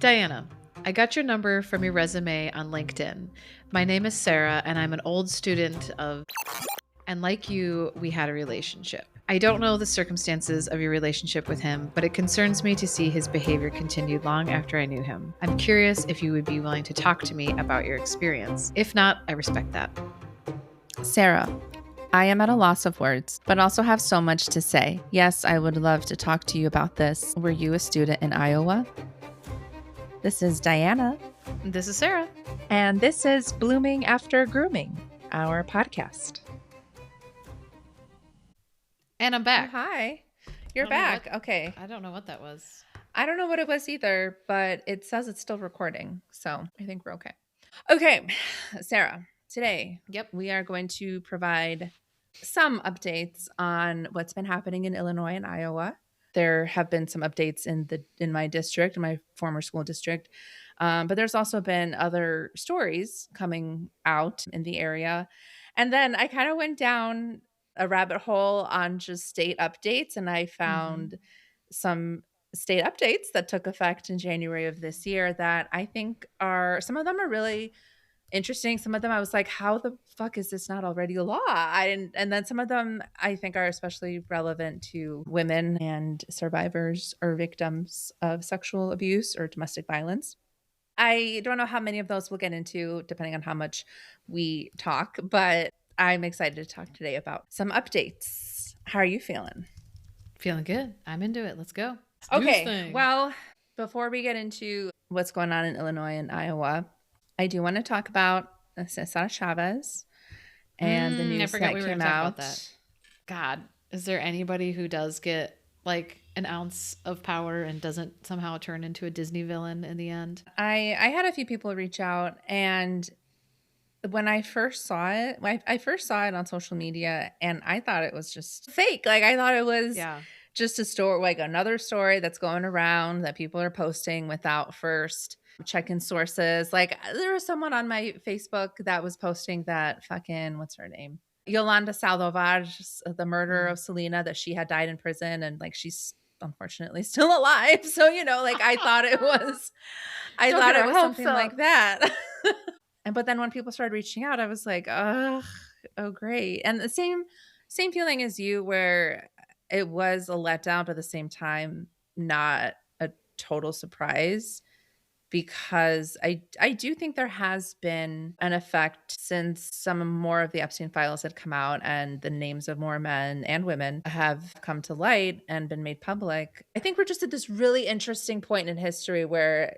Diana, I got your number from your resume on LinkedIn. My name is Sarah, and I'm an old student of, and like you, we had a relationship. I don't know the circumstances of your relationship with him, but it concerns me to see his behavior continued long after I knew him. I'm curious if you would be willing to talk to me about your experience. If not, I respect that. Sarah, I am at a loss of words, but also have so much to say. Yes, I would love to talk to you about this. Were you a student in Iowa? This is Diana. This is Sarah. And this is Blooming After Grooming, our podcast. And I'm back. Oh, hi. You're back. Okay. I don't know what that was. I don't know what it was either, but it says it's still recording. So I think we're okay. Okay, Sarah, today we are going to provide some updates on what's been happening in Illinois and Iowa. There have been some updates in my district, in my former school district. But there's also been other stories coming out in the area. And then I kind of went down a rabbit hole on just state updates, and I found some state updates that took effect in January of this year that I think some of them are really interesting. Some of them I was like, how the fuck is this not already a law? And then some of them I think are especially relevant to women and survivors or victims of sexual abuse or domestic violence. I don't know how many of those we'll get into depending on how much we talk, but I'm excited to talk today about some updates. How are you feeling? Feeling good. I'm into it. Let's go. Okay. Well, before we get into what's going on in Illinois and Iowa, I do want to talk about Cesar Chavez and the news that came out. About that. God, is there anybody who does get like an ounce of power and doesn't somehow turn into a Disney villain in the end? I had a few people reach out, and when I first saw it, I first saw it on social media, and I thought it was just fake. Like I thought it was just a story, like another story that's going around that people are posting without first checking sources. Like there was someone on my Facebook that was posting that fucking, what's her name? Yolanda Saldivar, the murder of Selena, that she had died in prison, and like she's unfortunately still alive. So, like I thought it was something like that. But then when people started reaching out, I was like, oh, great. And the same feeling as you, where it was a letdown, but at the same time, not a total surprise. Because I do think there has been an effect since some more of the Epstein files had come out and the names of more men and women have come to light and been made public. I think we're just at this really interesting point in history where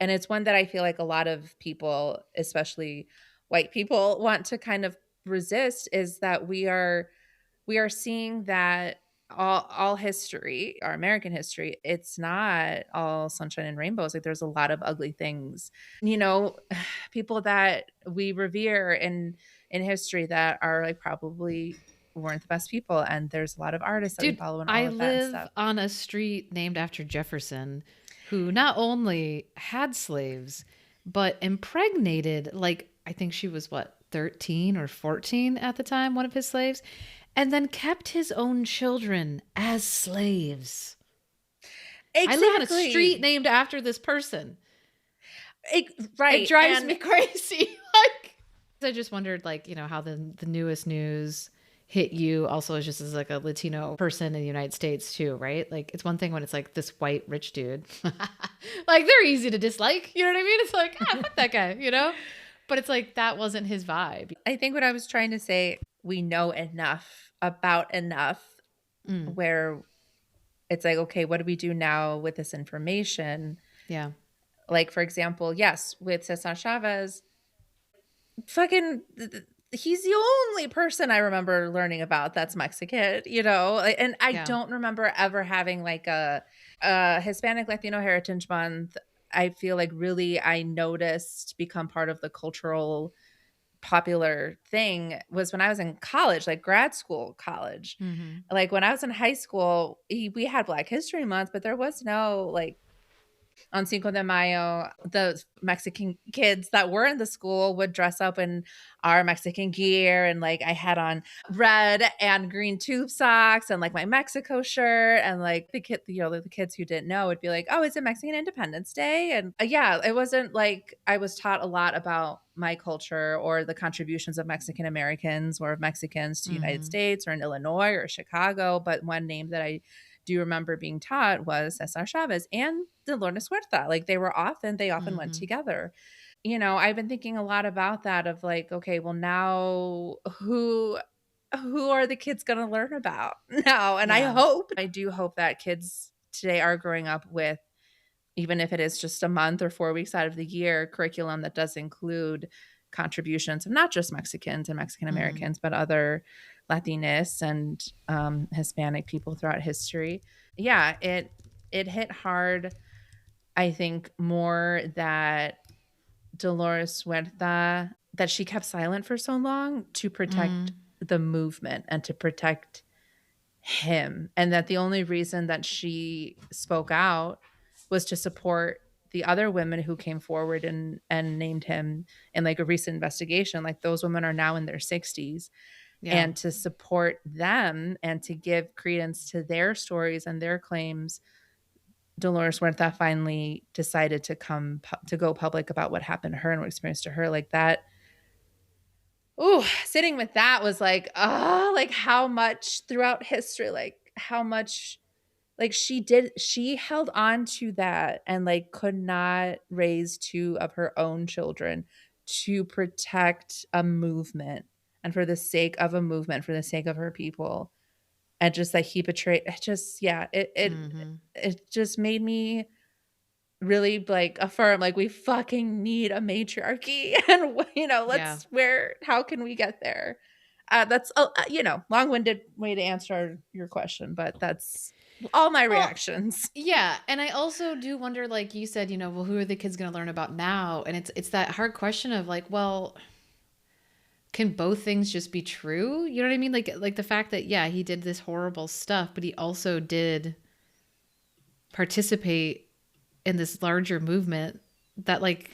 and it's one that I feel like a lot of people, especially white people, want to kind of resist, is that we are seeing that all history, our American history, it's not all sunshine and rainbows. Like there's a lot of ugly things, people that we revere in history that are like probably weren't the best people. And there's a lot of artists that we follow and all of that stuff. I live on a street named after Jefferson, who not only had slaves, but impregnated, like I think she was 13 or 14 at the time, one of his slaves, and then kept his own children as slaves. Exactly. I live on a street named after this person. Right. It drives me crazy. I just wondered, how the newest news hit you also just as like a Latino person in the United States too, right? Like it's one thing when it's like this white rich dude, like they're easy to dislike. You know what I mean? It's like, fuck that guy, But it's like, that wasn't his vibe. I think what I was trying to say, we know about enough where it's like, okay, what do we do now with this information? Yeah. Like, for example, yes, with Cesar Chavez, fucking, he's the only person I remember learning about that's Mexican, and I don't remember ever having like a Hispanic Latino Heritage Month. I feel like really I noticed become part of the cultural popular thing was when I was in college, like grad school, college. Like when I was in high school, we had Black History Month, but there was no like on Cinco de Mayo, the Mexican kids that were in the school would dress up in our Mexican gear. And like I had on red and green tube socks and like my Mexico shirt. And like the kids who didn't know would be like, oh, is it Mexican Independence Day? And yeah, it wasn't like I was taught a lot about my culture or the contributions of Mexican Americans or of Mexicans to the United States or in Illinois or Chicago. But one name that I do remember being taught was Cesar Chavez and Dolores Huerta. Like they often went together. You know, I've been thinking a lot about that of like, okay, well now who are the kids going to learn about now? And I do hope that kids today are growing up with, even if it is just a month or 4 weeks out of the year, curriculum that does include contributions of not just Mexicans and Mexican Americans, but other Latinas and Hispanic people throughout history. Yeah, it hit hard, I think, more that Dolores Huerta, that she kept silent for so long to protect the movement and to protect him. And that the only reason that she spoke out was to support the other women who came forward and named him in like a recent investigation. Like those women are now in their 60s. Yeah. And to support them and to give credence to their stories and their claims, Dolores Huerta finally decided to go public about what happened to her and what experienced to her. Like that. Ooh, sitting with that was like, like how much throughout history, like how much, like she held on to that and like could not raise two of her own children to protect a movement and for the sake of a movement, for the sake of her people. And just like he betrayed, it just made me really like affirm, like we fucking need a matriarchy. And you know, how can we get there? That's long-winded way to answer your question, but that's all my reactions. Yeah. And I also do wonder, like you said, well, who are the kids going to learn about now? And it's that hard question of like, well, can both things just be true? You know what I mean? Like the fact that, yeah, he did this horrible stuff, but he also did participate in this larger movement that like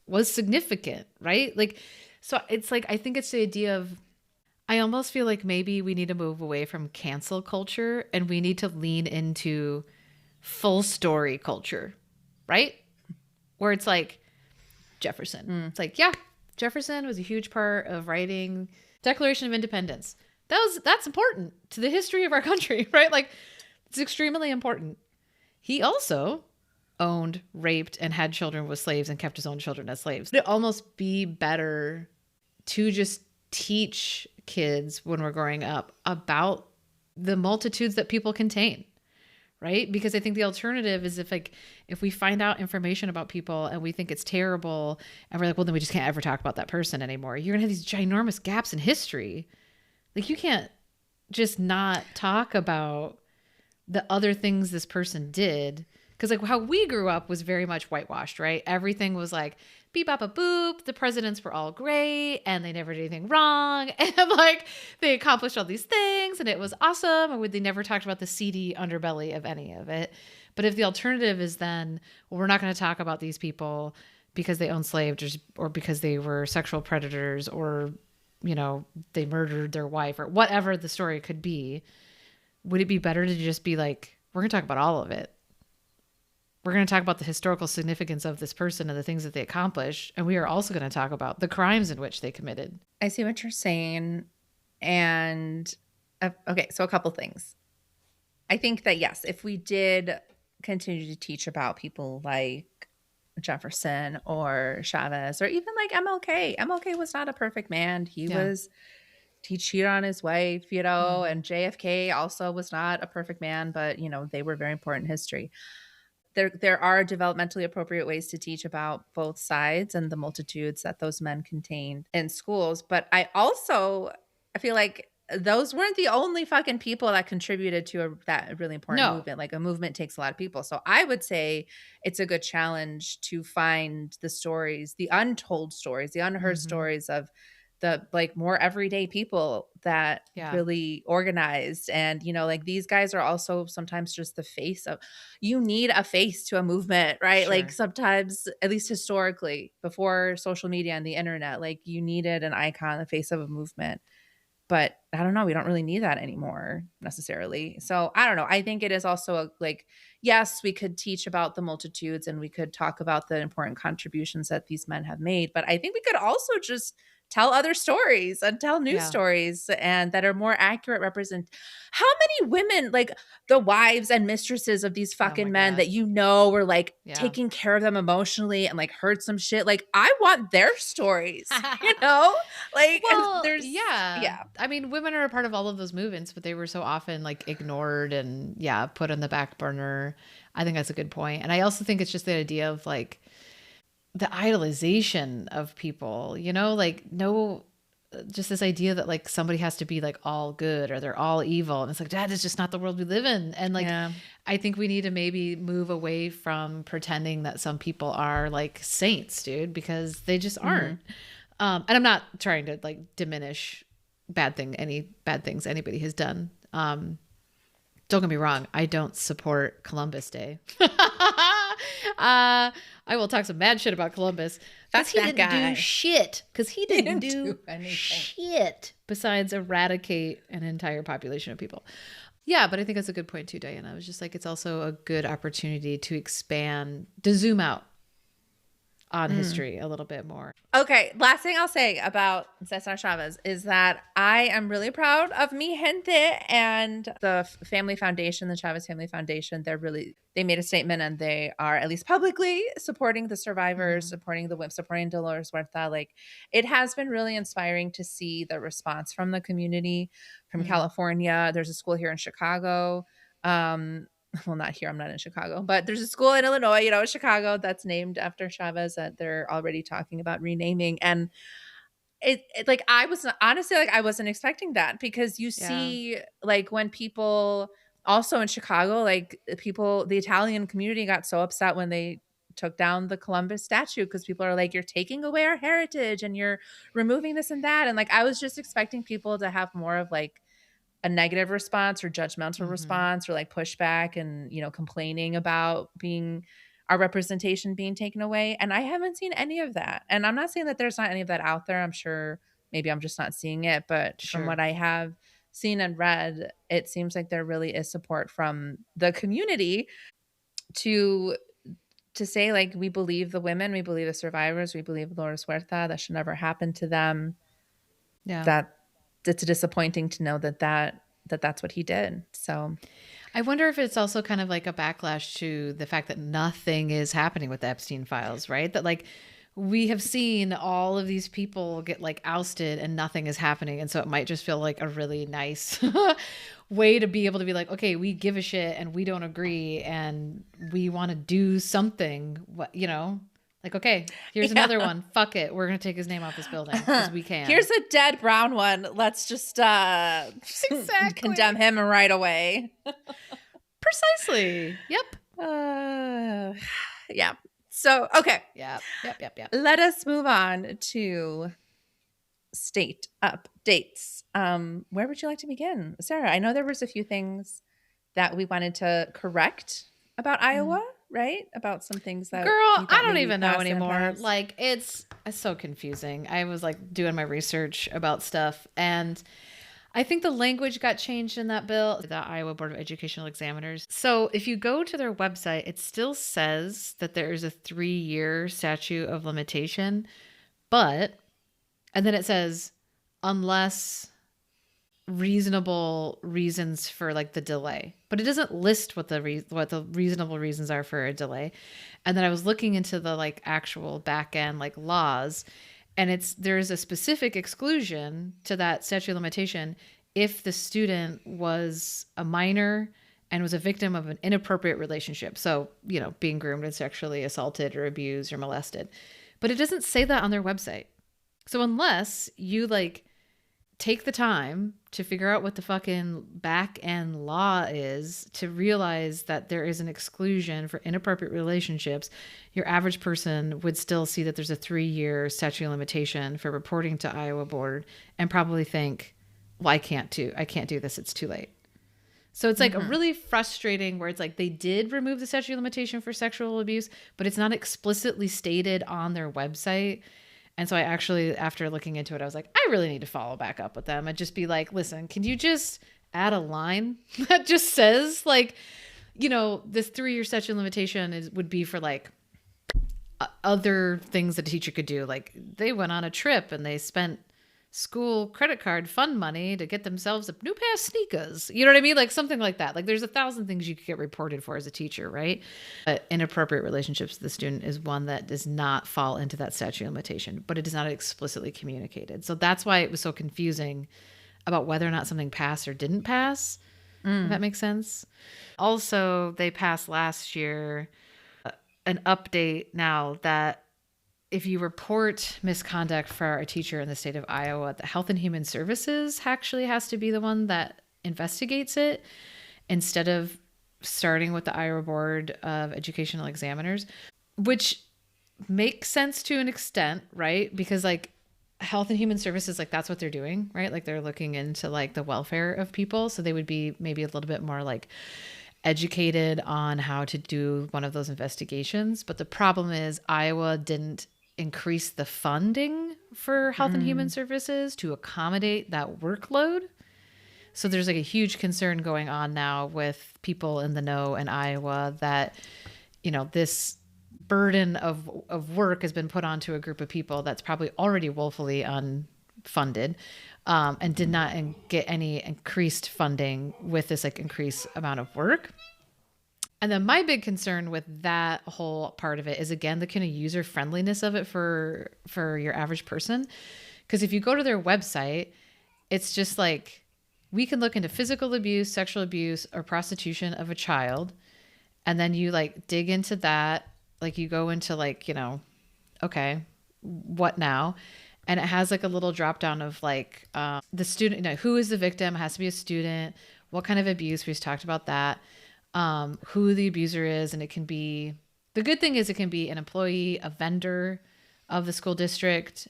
was significant, right? Like, so it's like, I think it's the idea of, I almost feel like maybe we need to move away from cancel culture and we need to lean into full story culture, right? Where it's like Jefferson. It's like, yeah, Jefferson was a huge part of writing Declaration of Independence. That's important to the history of our country, right? Like it's extremely important. He also owned, raped, and had children with slaves and kept his own children as slaves. It'd almost be better to just teach kids when we're growing up about the multitudes that people contain, right? Because I think the alternative is if we find out information about people and we think it's terrible and we're like, well, then we just can't ever talk about that person anymore. You're gonna have these ginormous gaps in history. Like you can't just not talk about the other things this person did. Because like how we grew up was very much whitewashed, right? Everything was like beep, bop, a boop. The presidents were all great and they never did anything wrong. And like they accomplished all these things and it was awesome. Or they never talked about the seedy underbelly of any of it. But if the alternative is then, well, we're not going to talk about these people because they owned slaves or because they were sexual predators or, they murdered their wife or whatever the story could be, would it be better to just be like, we're going to talk about all of it? We're going to talk about the historical significance of this person and the things that they accomplished. And we are also going to talk about the crimes in which they committed. I see what you're saying. And okay, so a couple things. I think that, yes, if we did continue to teach about people like Jefferson or Chavez or even like MLK was not a perfect man. He cheated on his wife, and JFK also was not a perfect man, but, they were very important in history. There are developmentally appropriate ways to teach about both sides and the multitudes that those men contained in schools. But I feel like those weren't the only fucking people that contributed to that really important movement. Like a movement takes a lot of people. So I would say it's a good challenge to find the stories, the untold stories, the unheard stories of the like more everyday people that really organized. And, you know, like these guys are also sometimes just the face of, you need a face to a movement, right? Sure. Like sometimes, at least historically, before social media and the internet, like you needed an icon, the face of a movement. But I don't know, we don't really need that anymore necessarily. So I don't know. I think it is also like, yes, we could teach about the multitudes and we could talk about the important contributions that these men have made. But I think we could also just tell other stories and tell news stories and that are more accurate represent. How many women, like the wives and mistresses of these fucking men that you know were like taking care of them emotionally and like heard some shit. Like I want their stories, you know? Like there's I mean, women are a part of all of those movements, but they were so often like ignored and put on the back burner. I think that's a good point. And I also think it's just the idea of like the idolization of people, you know, like just this idea that like somebody has to be like all good or they're all evil. And it's like, that is just not the world we live in. And like, I think we need to maybe move away from pretending that some people are like saints, dude, because they just aren't. And I'm not trying to like diminish any bad things anybody has done. Don't get me wrong. I don't support Columbus Day. I will talk some mad shit about Columbus. That's he didn't do shit. Because he didn't do shit besides eradicate an entire population of people. Yeah, but I think that's a good point too, Diana. I was just like, it's also a good opportunity to expand, to zoom out on history a little bit more. Okay, last thing I'll say about Cesar Chavez is that I am really proud of mi gente and the family foundation, the Chavez Family Foundation. They made a statement and they are at least publicly supporting the survivors, supporting the women, supporting Dolores Huerta. Like it has been really inspiring to see the response from the community, from California. There's a school here in Chicago. Well, not here. I'm not in Chicago, but there's a school in Illinois, you know, Chicago, that's named after Chavez that they're already talking about renaming. And it like, I was honestly like, I wasn't expecting that because you see like when people also in Chicago, like the Italian community got so upset when they took down the Columbus statue because people are like, you're taking away our heritage and you're removing this and that. And like, I was just expecting people to have more of like a negative response or judgmental response or like pushback and, you know, complaining about our representation being taken away. And I haven't seen any of that. And I'm not saying that there's not any of that out there. I'm sure maybe I'm just not seeing it, but from what I have seen and read, it seems like there really is support from the community to say like, we believe the women, we believe the survivors, we believe Dolores Huerta, that should never happen to them. That it's disappointing to know that's what he did. So I wonder if it's also kind of like a backlash to the fact that nothing is happening with the Epstein files, right? That like we have seen all of these people get like ousted and nothing is happening. And so it might just feel like a really nice way to be able to be like, okay, we give a shit and we don't agree and we want to do something, you know? Like, okay, here's another one. Fuck it. We're going to take his name off this building because we can. Here's a dead brown one. Let's just condemn him right away. Precisely. Yep. Yeah. So, okay. Yep. Let us move on to state updates. Where would you like to begin? Sarah, I know there was a few things that we wanted to correct about Iowa. Right? About some things that girl, I don't even know anymore. Like it's so confusing. I was like doing my research about stuff and I think the language got changed in that bill, the Iowa Board of Educational Examiners. So if you go to their website, it still says that there is a 3-year statute of limitation, and then it says unless reasonable reasons for like the delay, but it doesn't list what the reasonable reasons are for a delay. And then I was looking into the like actual back end like laws, and there's a specific exclusion to that statute of limitation if the student was a minor and was a victim of an inappropriate relationship. So, you know, being groomed and sexually assaulted or abused or molested. But it doesn't say that on their website. So unless you like take the time to figure out what the fucking back end law is to realize that there is an exclusion for inappropriate relationships, your average person would still see that there's a 3-year statute of limitation for reporting to Iowa board and probably think, well, I can't do this. It's too late. So it's like a really frustrating where it's like they did remove the statute of limitation for sexual abuse, but it's not explicitly stated on their website. And so I actually, after looking into it, I was like, I really need to follow back up with them and just be like, listen, can you just add a line that just says like, you know, this 3-year statute of limitation would be for like other things that a teacher could do. Like they went on a trip and they spent school credit card fund money to get themselves a new pair of sneakers. You know what I mean? Like something like that. Like there's 1,000 things you could get reported for as a teacher, right? But inappropriate relationships with the student is one that does not fall into that statute of limitation, but it is not explicitly communicated. So that's why it was so confusing about whether or not something passed or didn't pass. If that makes sense. Also, they passed last year an update now that if you report misconduct for a teacher in the state of Iowa, the Health and Human Services actually has to be the one that investigates it instead of starting with the Iowa Board of Educational Examiners, which makes sense to an extent, right? Because like Health and Human Services, like that's what they're doing, right? Like they're looking into like the welfare of people. So they would be maybe a little bit more like educated on how to do one of those investigations. But the problem is Iowa didn't increase the funding for Health and Human Services to accommodate that workload. So there's like a huge concern going on now with people in the know in Iowa that, you know, this burden of work has been put onto a group of people that's probably already woefully unfunded and did not get any increased funding with this like increased amount of work. And then my big concern with that whole part of it is, again, the kind of user friendliness of it for your average person. Because if you go to their website, it's just like, we can look into physical abuse, sexual abuse, or prostitution of a child. And then you like dig into that. Like you go into like, you know, okay, what now? And it has like a little drop down of like the student, you know, who is the victim? It has to be a student. What kind of abuse? We've talked about that. Who the abuser is. And it can be, the good thing is it can be an employee, a vendor of the school district,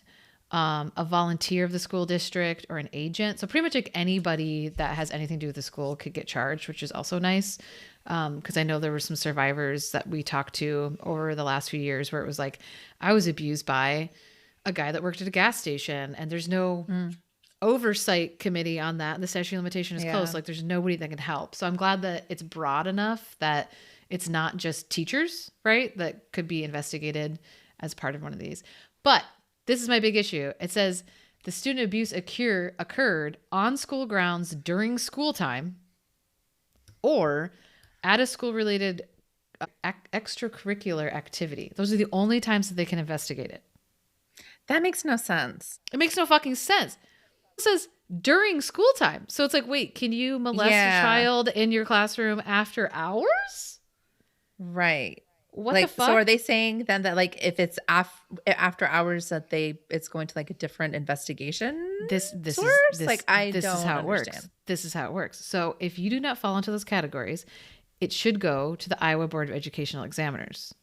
a volunteer of the school district, or an agent. So pretty much like anybody that has anything to do with the school could get charged, which is also nice. Because I know there were some survivors that we talked to over the last few years where it was like, I was abused by a guy that worked at a gas station and there's no oversight committee on that. And the statute of limitation is close. Like there's nobody that can help. So I'm glad that it's broad enough that it's not just teachers, right? That could be investigated as part of one of these. But this is my big issue. It says the student abuse occurred on school grounds during school time or at a school-related extracurricular activity. Those are the only times that they can investigate it. That makes no sense. It makes no fucking sense. It says during school time. So it's like, wait, can you molest a child in your classroom after hours? Right. What like, the fuck? So are they saying then that like if it's after hours that it's going to like a different investigation? This source? is like I this don't is how it understand. works. This is how it works. So if you do not fall into those categories, it should go to the Iowa Board of Educational Examiners.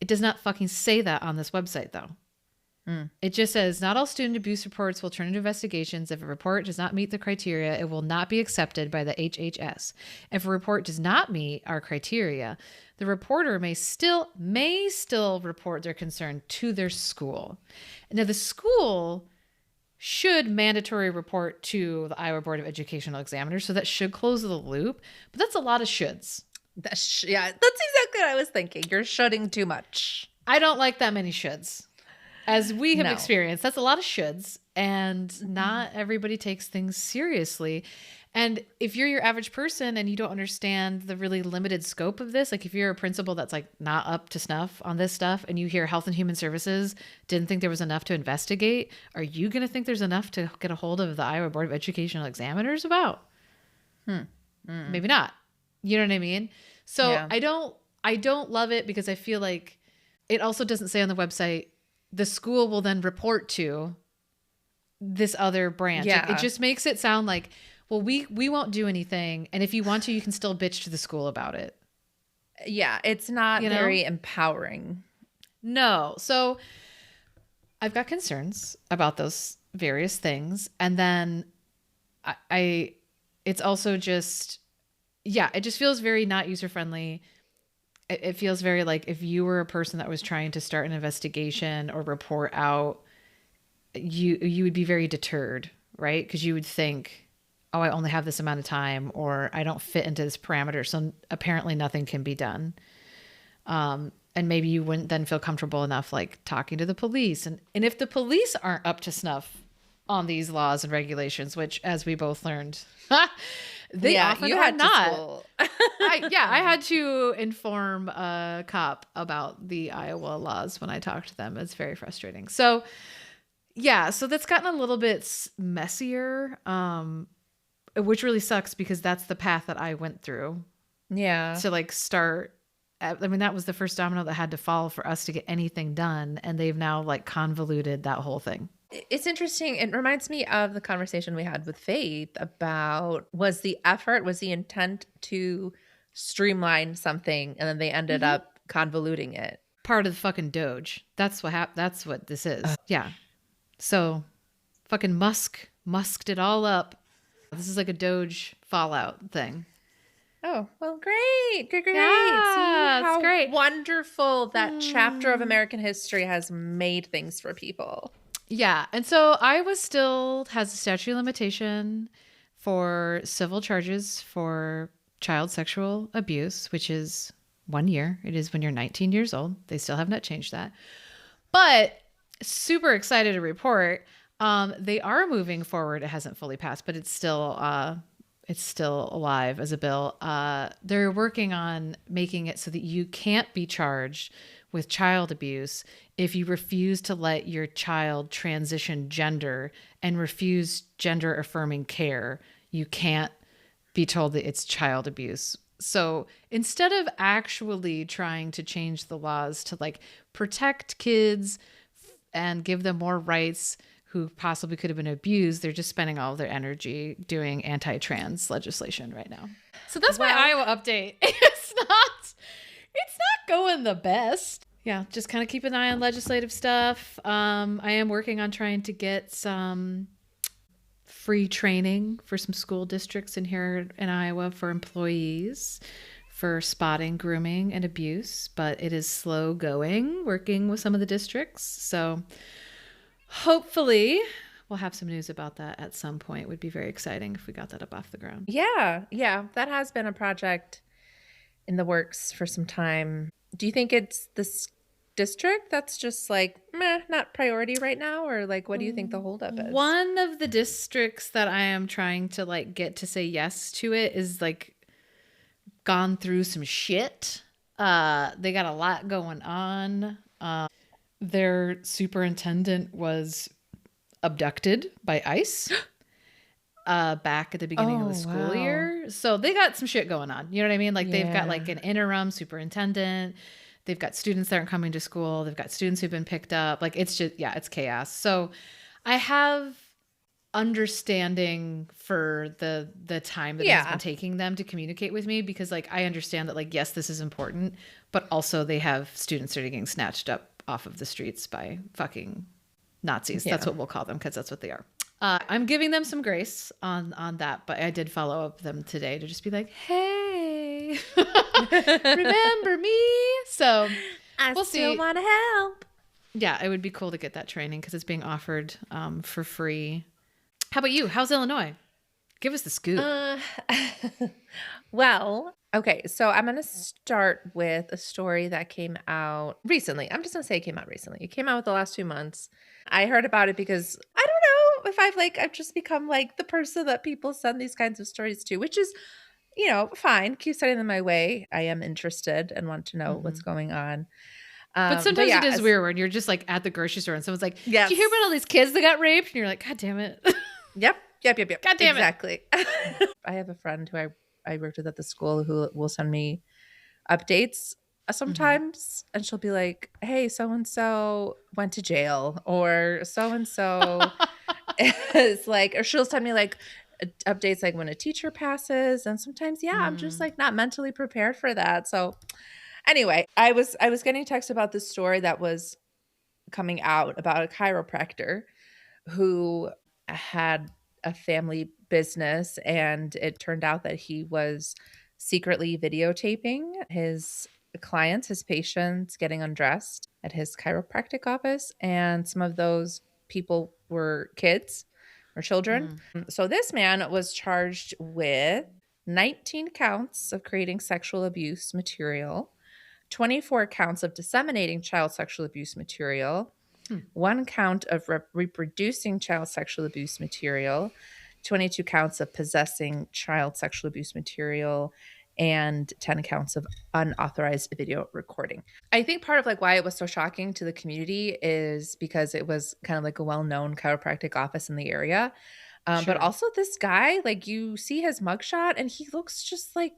It does not fucking say that on this website though. It just says, not all student abuse reports will turn into investigations. If a report does not meet the criteria, it will not be accepted by the HHS. If a report does not meet our criteria, the reporter may still report their concern to their school. Now, the school should mandatory report to the Iowa Board of Educational Examiners, so that should close the loop. But that's a lot of shoulds. That's exactly what I was thinking. You're shoulding too much. I don't like that many shoulds. As we have experienced, that's a lot of shoulds, and not everybody takes things seriously. And if you're your average person and you don't understand the really limited scope of this, like if you're a principal that's like not up to snuff on this stuff and you hear Health and Human Services didn't think there was enough to investigate, are you going to think there's enough to get a hold of the Iowa Board of Educational Examiners about? Maybe not. You know what I mean? So I don't love it because I feel like it also doesn't say on the website, the school will then report to this other branch. Yeah. It just makes it sound like, well, we won't do anything. And if you want to, you can still bitch to the school about it. Yeah. It's not very empowering. No. So I've got concerns about those various things. And then it's also just, it just feels very not user-friendly. It feels very like if you were a person that was trying to start an investigation or report out, you would be very deterred, right? Because you would think, oh, I only have this amount of time, or I don't fit into this parameter, so apparently nothing can be done. And maybe you wouldn't then feel comfortable enough like talking to the police. And if the police aren't up to snuff on these laws and regulations, which, as we both learned, they often are not. I had to inform a cop about the Iowa laws when I talked to them. It's very frustrating. So so that's gotten a little bit messier, which really sucks because that's the path that I went through. Yeah. To like start. I mean, that was the first domino that had to fall for us to get anything done. And they've now like convoluted that whole thing. It's interesting. It reminds me of the conversation we had with Faith about was the intent to streamline something and then they ended up convoluting it. Part of the fucking Doge. That's what that's what this is. Yeah. So fucking musked it all up. This is like a Doge fallout thing. Oh, well, great. Yeah, see how great. Wonderful that chapter of American history has made things for people. Yeah. And so Iowa still has a statute of limitation for civil charges for child sexual abuse, which is 1 year. It is when you're 19 years old. They still have not changed that. But super excited to report, they are moving forward. It hasn't fully passed, but it's still alive as a bill. They're working on making it so that you can't be charged with child abuse if you refuse to let your child transition gender and refuse gender affirming care. You can't be told that it's child abuse. So instead of actually trying to change the laws to like protect kids and give them more rights who possibly could have been abused, they're just spending all of their energy doing anti-trans legislation right now. So that's my Iowa update. It's not going the best. Yeah, just kind of keep an eye on legislative stuff. I am working on trying to get some free training for some school districts in here in Iowa for employees for spotting grooming and abuse, but it is slow going working with some of the districts. So hopefully we'll have some news about that at some point. It would be very exciting if we got that up off the ground. Yeah. That has been a project in the works for some time. Do you think it's this district that's just like, not priority right now? Or like, what do you think the holdup is? One of the districts that I am trying to like get to say yes to it is like gone through some shit. They got a lot going on. Their superintendent was abducted by ICE back at the beginning of the school year. So they got some shit going on. You know what I mean? Like they've got like an interim superintendent. They've got students that aren't coming to school. They've got students who've been picked up. Like it's just, it's chaos. So I have understanding for the time that it has been taking them to communicate with me, because like I understand that like, yes, this is important, but also they have students that are getting snatched up off of the streets by fucking Nazis. That's what we'll call them, because that's what they are. I'm giving them some grace on that, but I did follow up them today to just be like, hey, remember me? So we'll still see. Want to help. Yeah, it would be cool to get that training because it's being offered for free. How about you? How's Illinois? Give us the scoop. Well, okay, so I'm going to start with a story that came out recently. I'm just going to say it came out recently. It came out with the last 2 months. I heard about it because I don't know if I've just become like the person that people send these kinds of stories to, which is, fine. Keep sending them my way. I am interested and want to know what's going on. But sometimes it is weird when you're just like at the grocery store and someone's like, did you hear about all these kids that got raped? And you're like, God damn it. Yep. God damn exactly. I have a friend who I worked with at the school who will send me updates sometimes, and she'll be like, hey, so-and-so went to jail, or so-and-so is like, or she'll send me like updates like when a teacher passes, and sometimes I'm just like not mentally prepared for that. So anyway, I was getting text about this story that was coming out about a chiropractor who had a family business, and it turned out that he was secretly videotaping his clients, his patients getting undressed at his chiropractic office, and some of those people were kids or children. So this man was charged with 19 counts of creating sexual abuse material, 24 counts of disseminating child sexual abuse material, 1 count of reproducing child sexual abuse material, 22 counts of possessing child sexual abuse material, and 10 counts of unauthorized video recording. I think part of like why it was so shocking to the community is because it was kind of like a well-known chiropractic office in the area. But also this guy, like you see his mugshot and he looks just like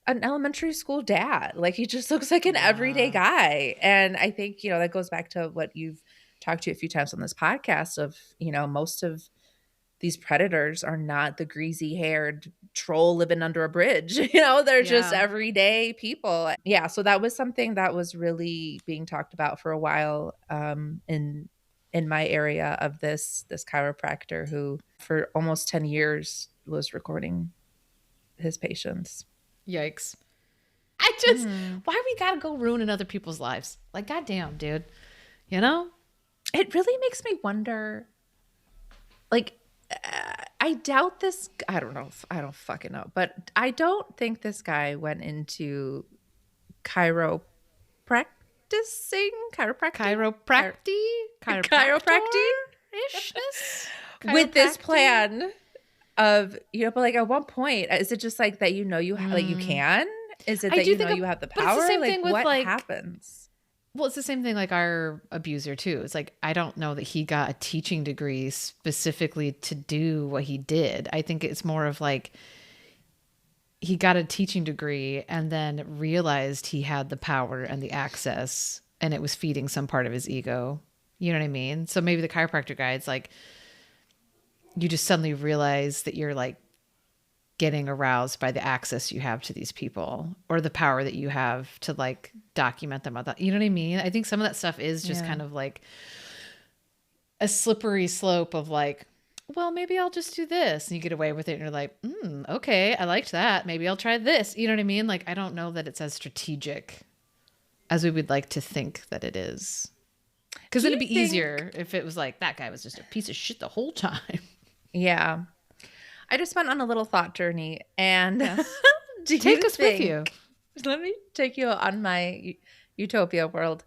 an elementary school dad. Like he just looks like an everyday guy. And I think, that goes back to what you've talked to a few times on this podcast of, most of these predators are not the greasy haired troll living under a bridge. They're just everyday people. Yeah. So that was something that was really being talked about for a while in my area of this chiropractor who for almost 10 years was recording his patients. Yikes. I just, why we gotta go ruining other people's lives? Like, goddamn, dude. It really makes me wonder, like, I doubt this. I don't know. I don't fucking know. But I don't think this guy went into chiropracticing with this plan of, but like at one point, is it just like that, like you can? Is it that you have the power? It's the same thing with what like, happens? Well, it's the same thing like our abuser too. It's like, I don't know that he got a teaching degree specifically to do what he did. I think it's more of like, he got a teaching degree and then realized he had the power and the access and it was feeding some part of his ego. You know what I mean? So maybe the chiropractor guy, it's like, you just suddenly realize that you're like getting aroused by the access you have to these people or the power that you have to like document them. You know what I mean? I think some of that stuff is just kind of like a slippery slope of like, well, maybe I'll just do this. And you get away with it and you're like, okay, I liked that. Maybe I'll try this. You know what I mean? Like, I don't know that it's as strategic as we would like to think that it is. Because it'd be easier if it was like, that guy was just a piece of shit the whole time. Yeah. I just went on a little thought journey and take us with you. Let me take you on my utopia world.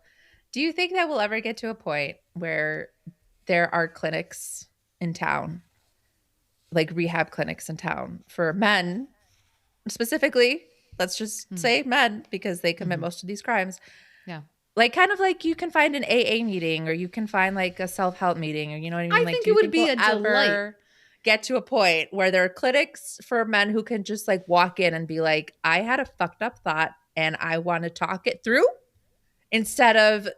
Do you think that we'll ever get to a point where there are clinics in town, like rehab clinics in town for men specifically? Let's just say men because they commit most of these crimes. Yeah. Like kind of like you can find an AA meeting or you can find like a self-help meeting or you know what I mean? I like, think it would be a delight. Get to a point where there are clinics for men who can just like walk in and be like, I had a fucked up thought and I want to talk it through instead of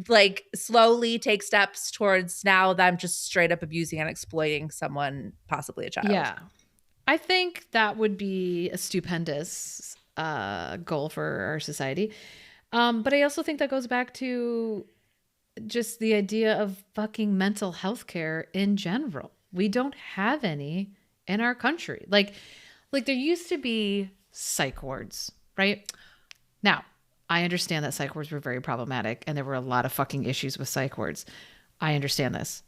like slowly take steps towards now that I'm just straight up abusing and exploiting someone, possibly a child. Yeah. I think that would be a stupendous goal for our society. But I also think that goes back to just the idea of fucking mental health care in general. We don't have any in our country. Like there used to be psych wards, right? Now, I understand that psych wards were very problematic and there were a lot of fucking issues with psych wards. I understand this.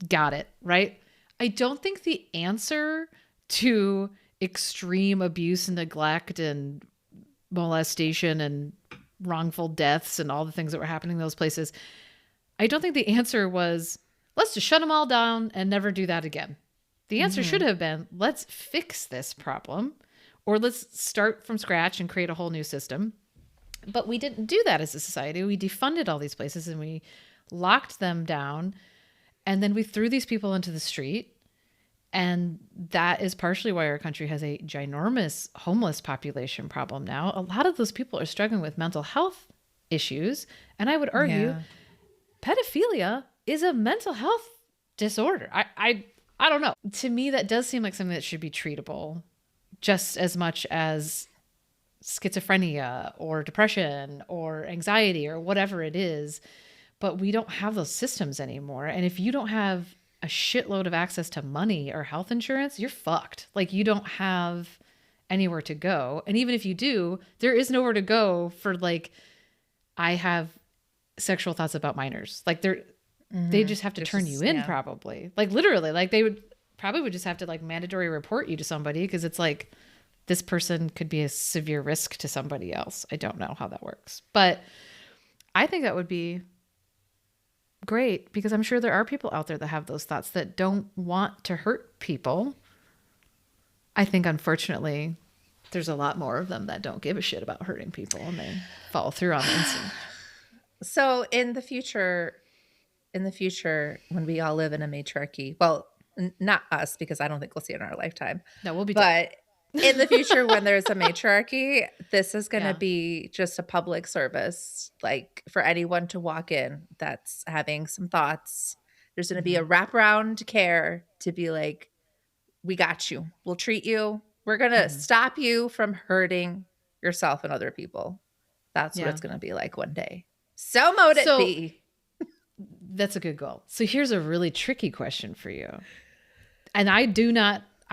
Got it, right? I don't think the answer to extreme abuse and neglect and molestation and wrongful deaths and all the things that were happening in those places, I don't think the answer was, let's just shut them all down and never do that again. The answer should have been, let's fix this problem or let's start from scratch and create a whole new system. But we didn't do that as a society. We defunded all these places and we locked them down. And then we threw these people into the street. And that is partially why our country has a ginormous homeless population problem now. A lot of those people are struggling with mental health issues. And I would argue pedophilia is a mental health disorder. I don't know. To me, that does seem like something that should be treatable just as much as schizophrenia or depression or anxiety or whatever it is. But we don't have those systems anymore. And if you don't have a shitload of access to money or health insurance, you're fucked. Like, you don't have anywhere to go. And even if you do, there is nowhere to go for, like, I have sexual thoughts about minors. Like, they just have to turn you in, probably. Like, literally, like, they would just have to, like, mandatory report you to somebody, because it's like, this person could be a severe risk to somebody else. I don't know how that works, but I think that would be great, because I'm sure there are people out there that have those thoughts that don't want to hurt people. I think, unfortunately, there's a lot more of them that don't give a shit about hurting people, and they follow through on the instinct. So in the future, when we all live in a matriarchy, well, not us, because I don't think we'll see it in our lifetime. No, we'll be but in the future, when there's a matriarchy, this is going to be just a public service, like, for anyone to walk in that's having some thoughts. There's going to be a wraparound care to be like, we got you. We'll treat you. We're going to stop you from hurting yourself and other people. That's what it's going to be like one day. So mote it be. That's a good goal. So here's a really tricky question for you. And I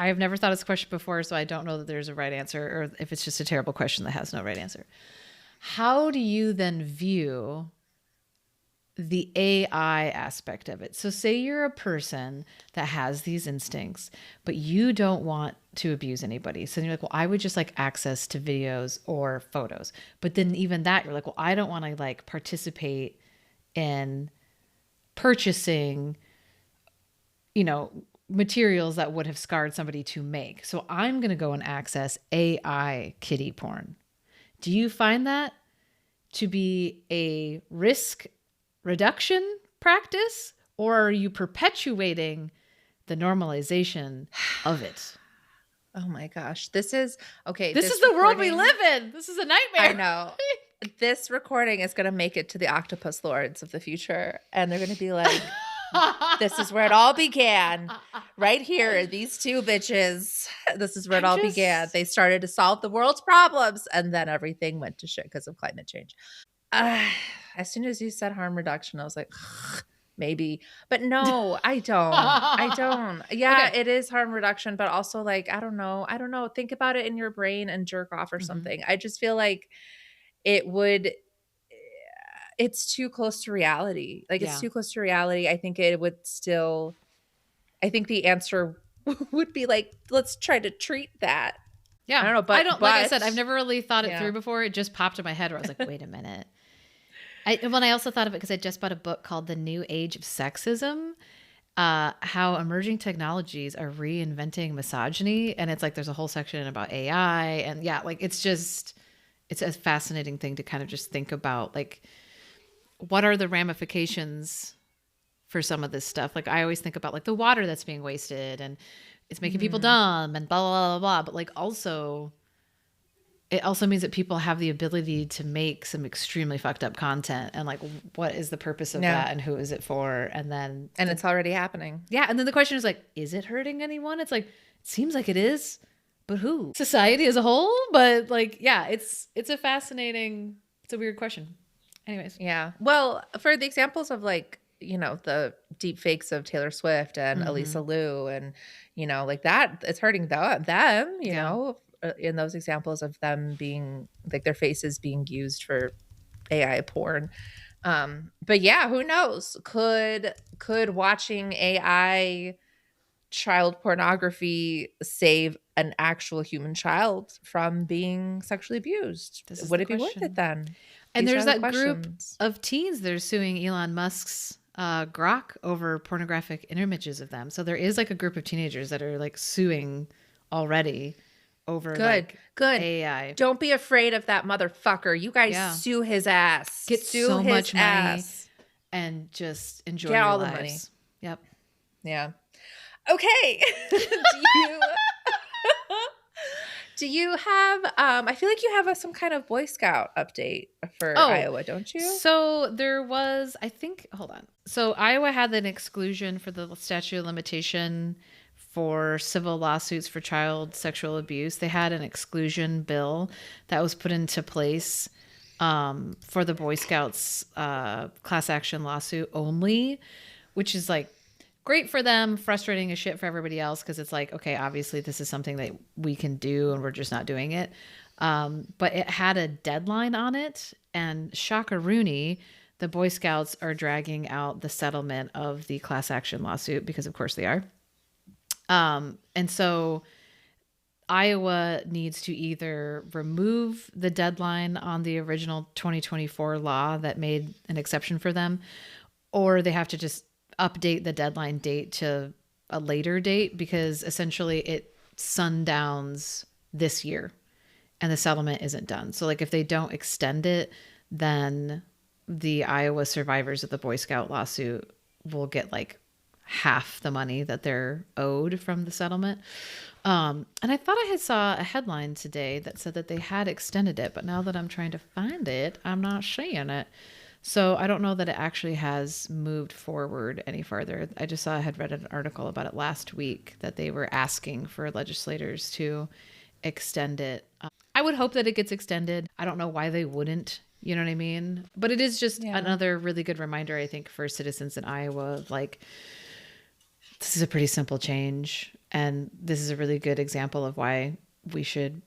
have never thought of this question before, so I don't know that there's a right answer, or if it's just a terrible question that has no right answer. How do you then view the AI aspect of it? So say you're a person that has these instincts, but you don't want to abuse anybody. So you're like, well, I would just like access to videos or photos. But then even that, you're like, well, I don't want to like participate in purchasing, materials that would have scarred somebody to make. So I'm going to go and access AI kiddie porn. Do you find that to be a risk reduction practice, or are you perpetuating the normalization of it? Oh my gosh. This is the world we live in. This is a nightmare. I know. This recording is going to make it to the octopus lords of the future, and they're going to be like, this is where it all began. Right here, these two bitches. This is where it all began. They started to solve the world's problems, and then everything went to shit because of climate change. As soon as you said harm reduction, I was like, maybe. But no, I don't. Yeah, okay. It is harm reduction, but also, like, I don't know. Think about it in your brain and jerk off or something. I just feel like it's too close to reality. Like, it's too close to reality. I think the answer would be like, let's try to treat that. Yeah. I don't know. But like I said, I've never really thought it through before. It just popped in my head where I was like, wait a minute. I also thought of it because I just bought a book called The New Age of Sexism, how emerging technologies are reinventing misogyny. And it's like, there's a whole section about AI, and it's a fascinating thing to kind of just think about, like, what are the ramifications for some of this stuff? Like, I always think about, like, the water that's being wasted, and it's making people dumb and blah, blah, blah, blah. But, like, it also means that people have the ability to make some extremely fucked up content. And, like, what is the purpose of that, and who is it for? And it's already happening. Yeah. And then the question is, like, is it hurting anyone? It's like, it seems like it is, but who? Society as a whole? But, like, yeah, it's a weird question. Anyways. Yeah. Well, for the examples of, like, the deep fakes of Taylor Swift and Elisa Liu, and, like, that, it's hurting them, in those examples of them being, like, their faces being used for AI porn. But yeah, who knows? Could watching AI child pornography save an actual human child from being sexually abused? Would it be worth it then? And there's that group of teens that are suing Elon Musk's Grok over pornographic images of them. So there is, like, a group of teenagers that are, like, suing already over good AI. Don't be afraid of that motherfucker. You guys sue his ass. Get so much money and just enjoy all the money. Yep. Do you have, I feel like you have some kind of Boy Scout update for Iowa, don't you? So there was, I think, hold on. So Iowa had an exclusion for the statute of limitation for civil lawsuits for child sexual abuse. They had an exclusion bill that was put into place for the Boy Scouts class action lawsuit only, which is like great for them, frustrating as shit for everybody else, because it's like, okay, obviously this is something that we can do and we're just not doing it. But it had a deadline on it, and shockaroony, the Boy Scouts are dragging out the settlement of the class action lawsuit because of course they are. And so Iowa needs to either remove the deadline on the original 2024 law that made an exception for them, or they have to just update the deadline date to a later date, because essentially it sundowns this year and the settlement isn't done. So like if they don't extend it, then the Iowa survivors of the Boy Scout lawsuit will get like half the money that they're owed from the settlement. And I thought I saw a headline today that said that they had extended it, but now that I'm trying to find it, I'm not seeing it. So I don't know that it actually has moved forward any further. I just saw I had read an article about it last week that they were asking for legislators to extend it. I would hope that it gets extended. I don't know why they wouldn't. You know what I mean? But it is just another really good reminder, I think, for citizens in Iowa of like, this is a pretty simple change. And this is a really good example of why we should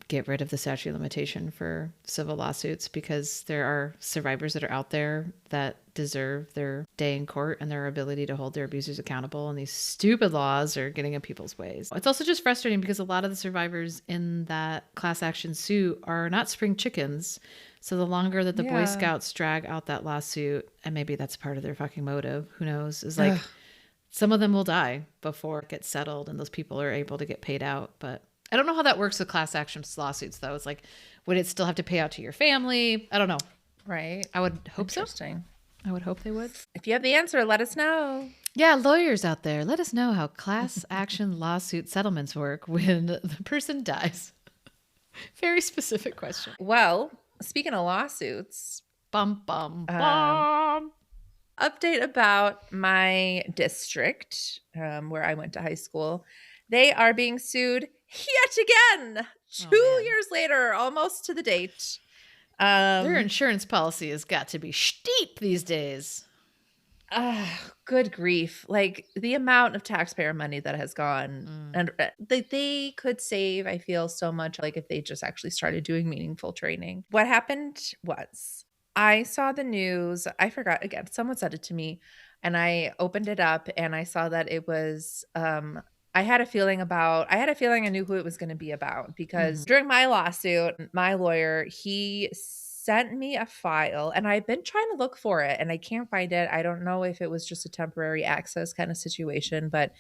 get rid of the statute of limitation for civil lawsuits, because there are survivors that are out there that deserve their day in court and their ability to hold their abusers accountable. And these stupid laws are getting in people's ways. It's also just frustrating because a lot of the survivors in that class action suit are not spring chickens. So the longer that the Boy Scouts drag out that lawsuit, and maybe that's part of their fucking motive, who knows, is like some of them will die before it gets settled and those people are able to get paid out. But I don't know how that works with class action lawsuits, though. It's like, would it still have to pay out to your family? I don't know. Right. I would hope so. I would hope they would. If you have the answer, let us know. Yeah, lawyers out there, let us know how class action lawsuit settlements work when the person dies. Very specific question. Well, speaking of lawsuits, bum, bum, bum. Update about my district, where I went to high school. They are being sued yet again, 2 years later, almost to the date. Their insurance policy has got to be steep these days. Good grief. Like the amount of taxpayer money that has gone, and they could save, I feel, so much, like if they just actually started doing meaningful training. What happened was, I saw the news. I forgot, again, someone said it to me, and I opened it up and I saw that it was, I had a feeling I knew who it was going to be about, because during my lawsuit, my lawyer, he sent me a file, and I've been trying to look for it and I can't find it. I don't know if it was just a temporary access kind of situation, but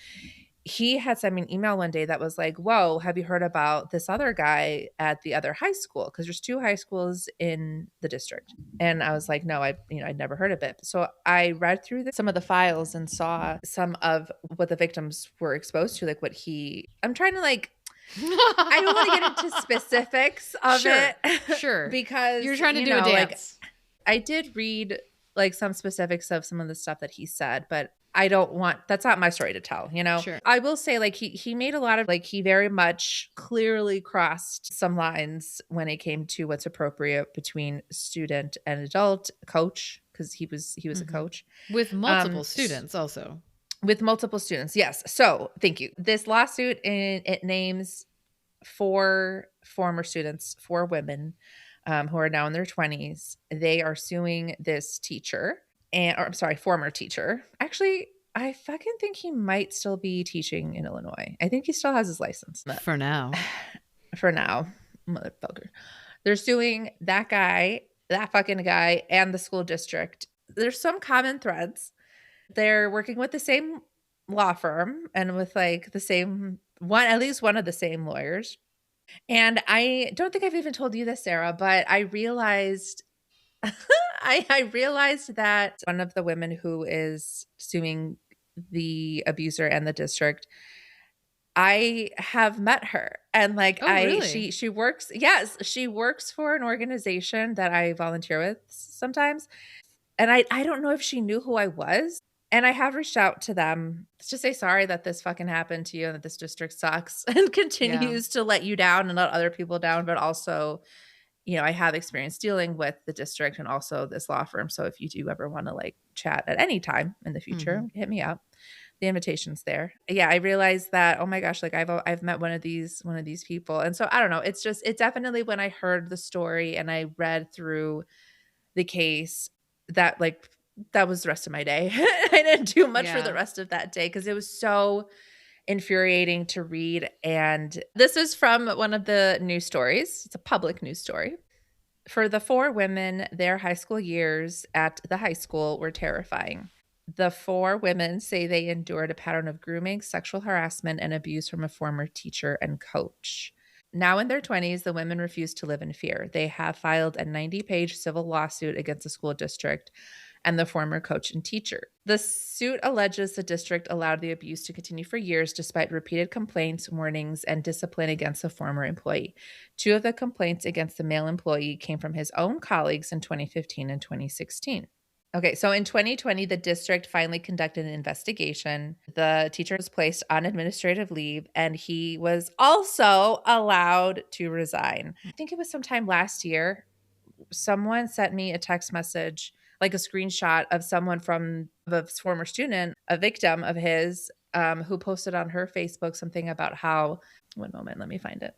he had sent me an email one day that was like, whoa, have you heard about this other guy at the other high school? Because there's 2 high schools in the district. And I was like, no, I'd never heard of it. So I read through some of the files and saw some of what the victims were exposed to, like I'm trying to like, I don't want to get into specifics of it. Sure. Because you're trying to do a dance. Like, I did read like some specifics of some of the stuff that he said, but that's not my story to tell, Sure. I will say, like, he made a lot of, like, he very much clearly crossed some lines when it came to what's appropriate between student and adult coach, because he was a coach with multiple students also. With multiple students. Yes. So thank you. This lawsuit, it names 4 former students, 4 women, who are now in their 20s. They are suing this teacher. Former teacher. Actually, I fucking think he might still be teaching in Illinois. I think he still has his license. For now. For now. Motherfucker. They're suing that fucking guy, and the school district. There's some common threads. They're working with the same law firm and with like the same one, at least one of the same lawyers. And I don't think I've even told you this, Sarah, but I realized I realized that one of the women who is suing the abuser and the district, I have met her, and like really? she works, yes, she works for an organization that I volunteer with sometimes. And I don't know if she knew who I was. And I have reached out to them to say sorry that this fucking happened to you and that this district sucks and continues to let you down and let other people down. But also, I have experience dealing with the district and also this law firm. So if you do ever want to like chat at any time in the future, hit me up. The invitation's there. Yeah, I realized that, oh my gosh, like I've met one of these people. And so I don't know. It's just, it definitely, when I heard the story and I read through the case, that like that was the rest of my day. I didn't do much for the rest of that day because it was so infuriating to read. And this is from one of the news stories. It's a public news story. For the 4 women, their high school years at the high school were terrifying. The 4 women say they endured a pattern of grooming, sexual harassment, and abuse from a former teacher and coach. Now in their 20s, the women refuse to live in fear. They have filed a 90-page civil lawsuit against the school district and the former coach and teacher. The suit alleges the district allowed the abuse to continue for years despite repeated complaints, warnings, and discipline against the former employee. 2 of the complaints against the male employee came from his own colleagues in 2015 and 2016. Okay, so in 2020, the district finally conducted an investigation. The teacher was placed on administrative leave, and he was also allowed to resign. I think it was sometime last year. Someone sent me a text message, like a screenshot of someone from a former student, a victim of his, who posted on her Facebook something about how, one moment, let me find it.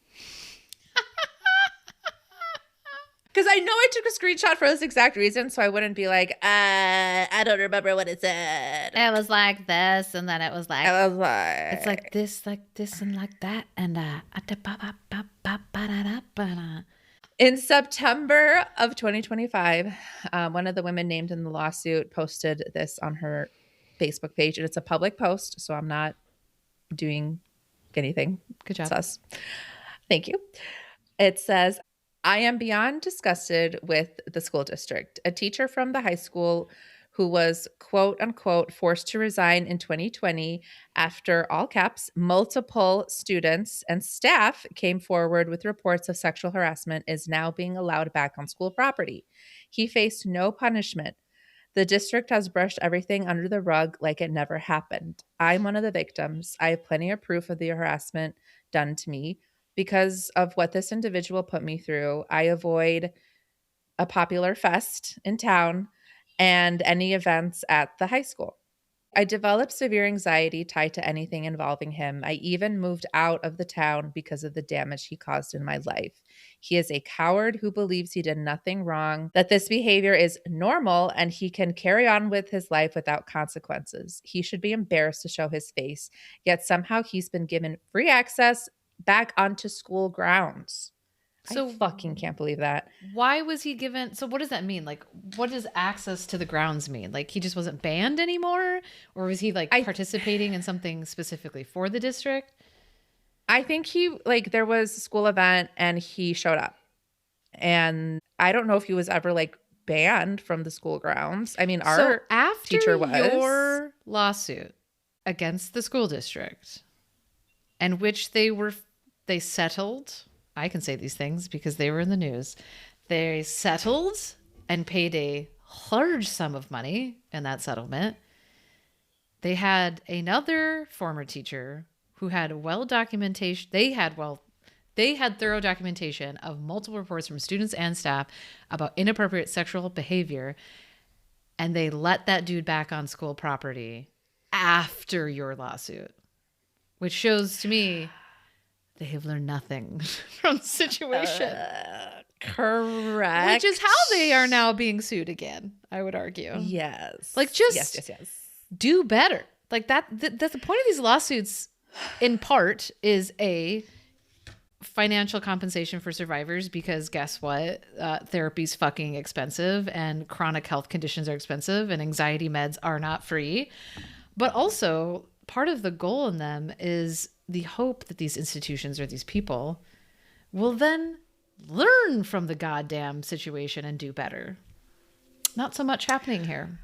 Because I know I took a screenshot for this exact reason, so I wouldn't be like, I don't remember what it said. It was like this, and then it was like, it's like this, and like that, and in September of 2025, one of the women named in the lawsuit posted this on her Facebook page, and it's a public post, so I'm not doing anything. Good job. Sus. Thank you. It says, I am beyond disgusted with the school district. A teacher from the high school who was quote unquote forced to resign in 2020 after, all caps, multiple students and staff came forward with reports of sexual harassment is now being allowed back on school property. He faced no punishment. The district has brushed everything under the rug like it never happened. I'm one of the victims. I have plenty of proof of the harassment done to me. Because of what this individual put me through, I avoid a popular fest in town and any events at the high school. I developed severe anxiety tied to anything involving him. I even moved out of the town because of the damage he caused in my life. He is a coward who believes he did nothing wrong, that this behavior is normal, and he can carry on with his life without consequences. He should be embarrassed to show his face, yet somehow he's been given free access back onto school grounds. So I fucking can't believe that. Why was he given? So what does that mean? Like, what does access to the grounds mean? Like, he just wasn't banned anymore? Or was he like participating in something specifically for the district? I think there was a school event and he showed up. And I don't know if he was ever like banned from the school grounds. I mean, our teacher was. Your lawsuit against the school district, and which they settled. I can say these things because they were in the news. They settled and paid a large sum of money in that settlement. They had another former teacher who had documentation. They had thorough documentation of multiple reports from students and staff about inappropriate sexual behavior. And they let that dude back on school property after your lawsuit, which shows to me they have learned nothing from the situation. Correct. Which is how they are now being sued again, I would argue. Yes. Like, just do better. Like, that's the point of these lawsuits, in part, is a financial compensation for survivors, because guess what? Therapy's fucking expensive, and chronic health conditions are expensive, and anxiety meds are not free. But also, part of the goal in them is the hope that these institutions or these people will then learn from the goddamn situation and do better. Not so much happening here.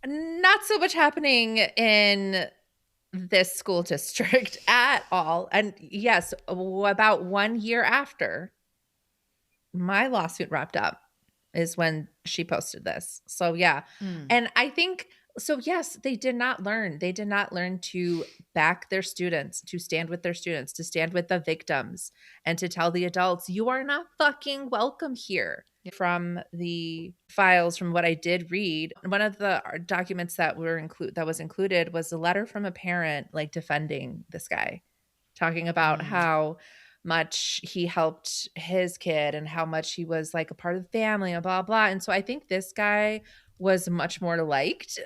Not so much happening in this school district at all. And yes, about 1 year after my lawsuit wrapped up is when she posted this. So yeah. And I think so yes, they did not learn. They did not learn to back their students, to stand with their students, to stand with the victims, and to tell the adults, you are not fucking welcome here. From the files, from what I did read, one of the documents that was included was a letter from a parent like defending this guy, talking about how much he helped his kid and how much he was like a part of the family and blah blah. And so I think this guy was much more liked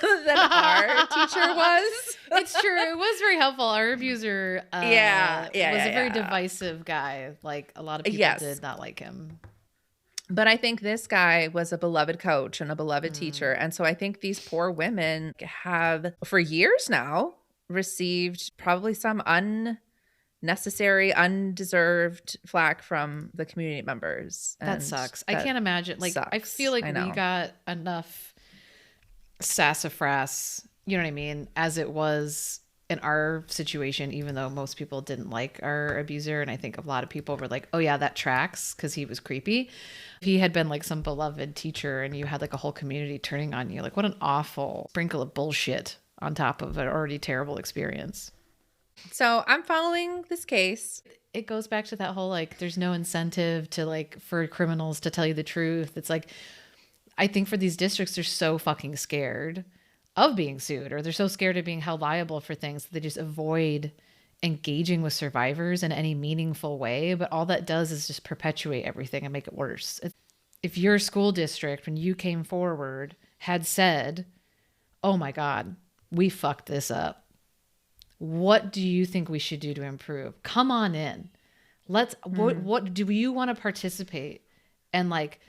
than our teacher was. It's true. It was very helpful. Our abuser was a very divisive guy. Like a lot of people did not like him. But I think this guy was a beloved coach and a beloved teacher. And so I think these poor women have, for years now, received probably some unnecessary, undeserved flack from the community members. That sucks. I can't imagine. Like, sucks. I feel like we got enough sassafras, you know what I mean, as it was in our situation, even though most people didn't like our abuser. And I think a lot of people were like, oh yeah, that tracks because he was creepy. If he had been like some beloved teacher and you had like a whole community turning on you, like what an awful sprinkle of bullshit on top of an already terrible experience. So I'm following this case. It goes back to that whole, like, there's no incentive to like, for criminals to tell you the truth. It's like, I think for these districts, they're so fucking scared of being sued, or they're so scared of being held liable for things that they just avoid engaging with survivors in any meaningful way. But all that does is just perpetuate everything and make it worse. If your school district, when you came forward, had said, oh my God, we fucked this up, what do you think we should do to improve? Come on in. What do you want to participate in, like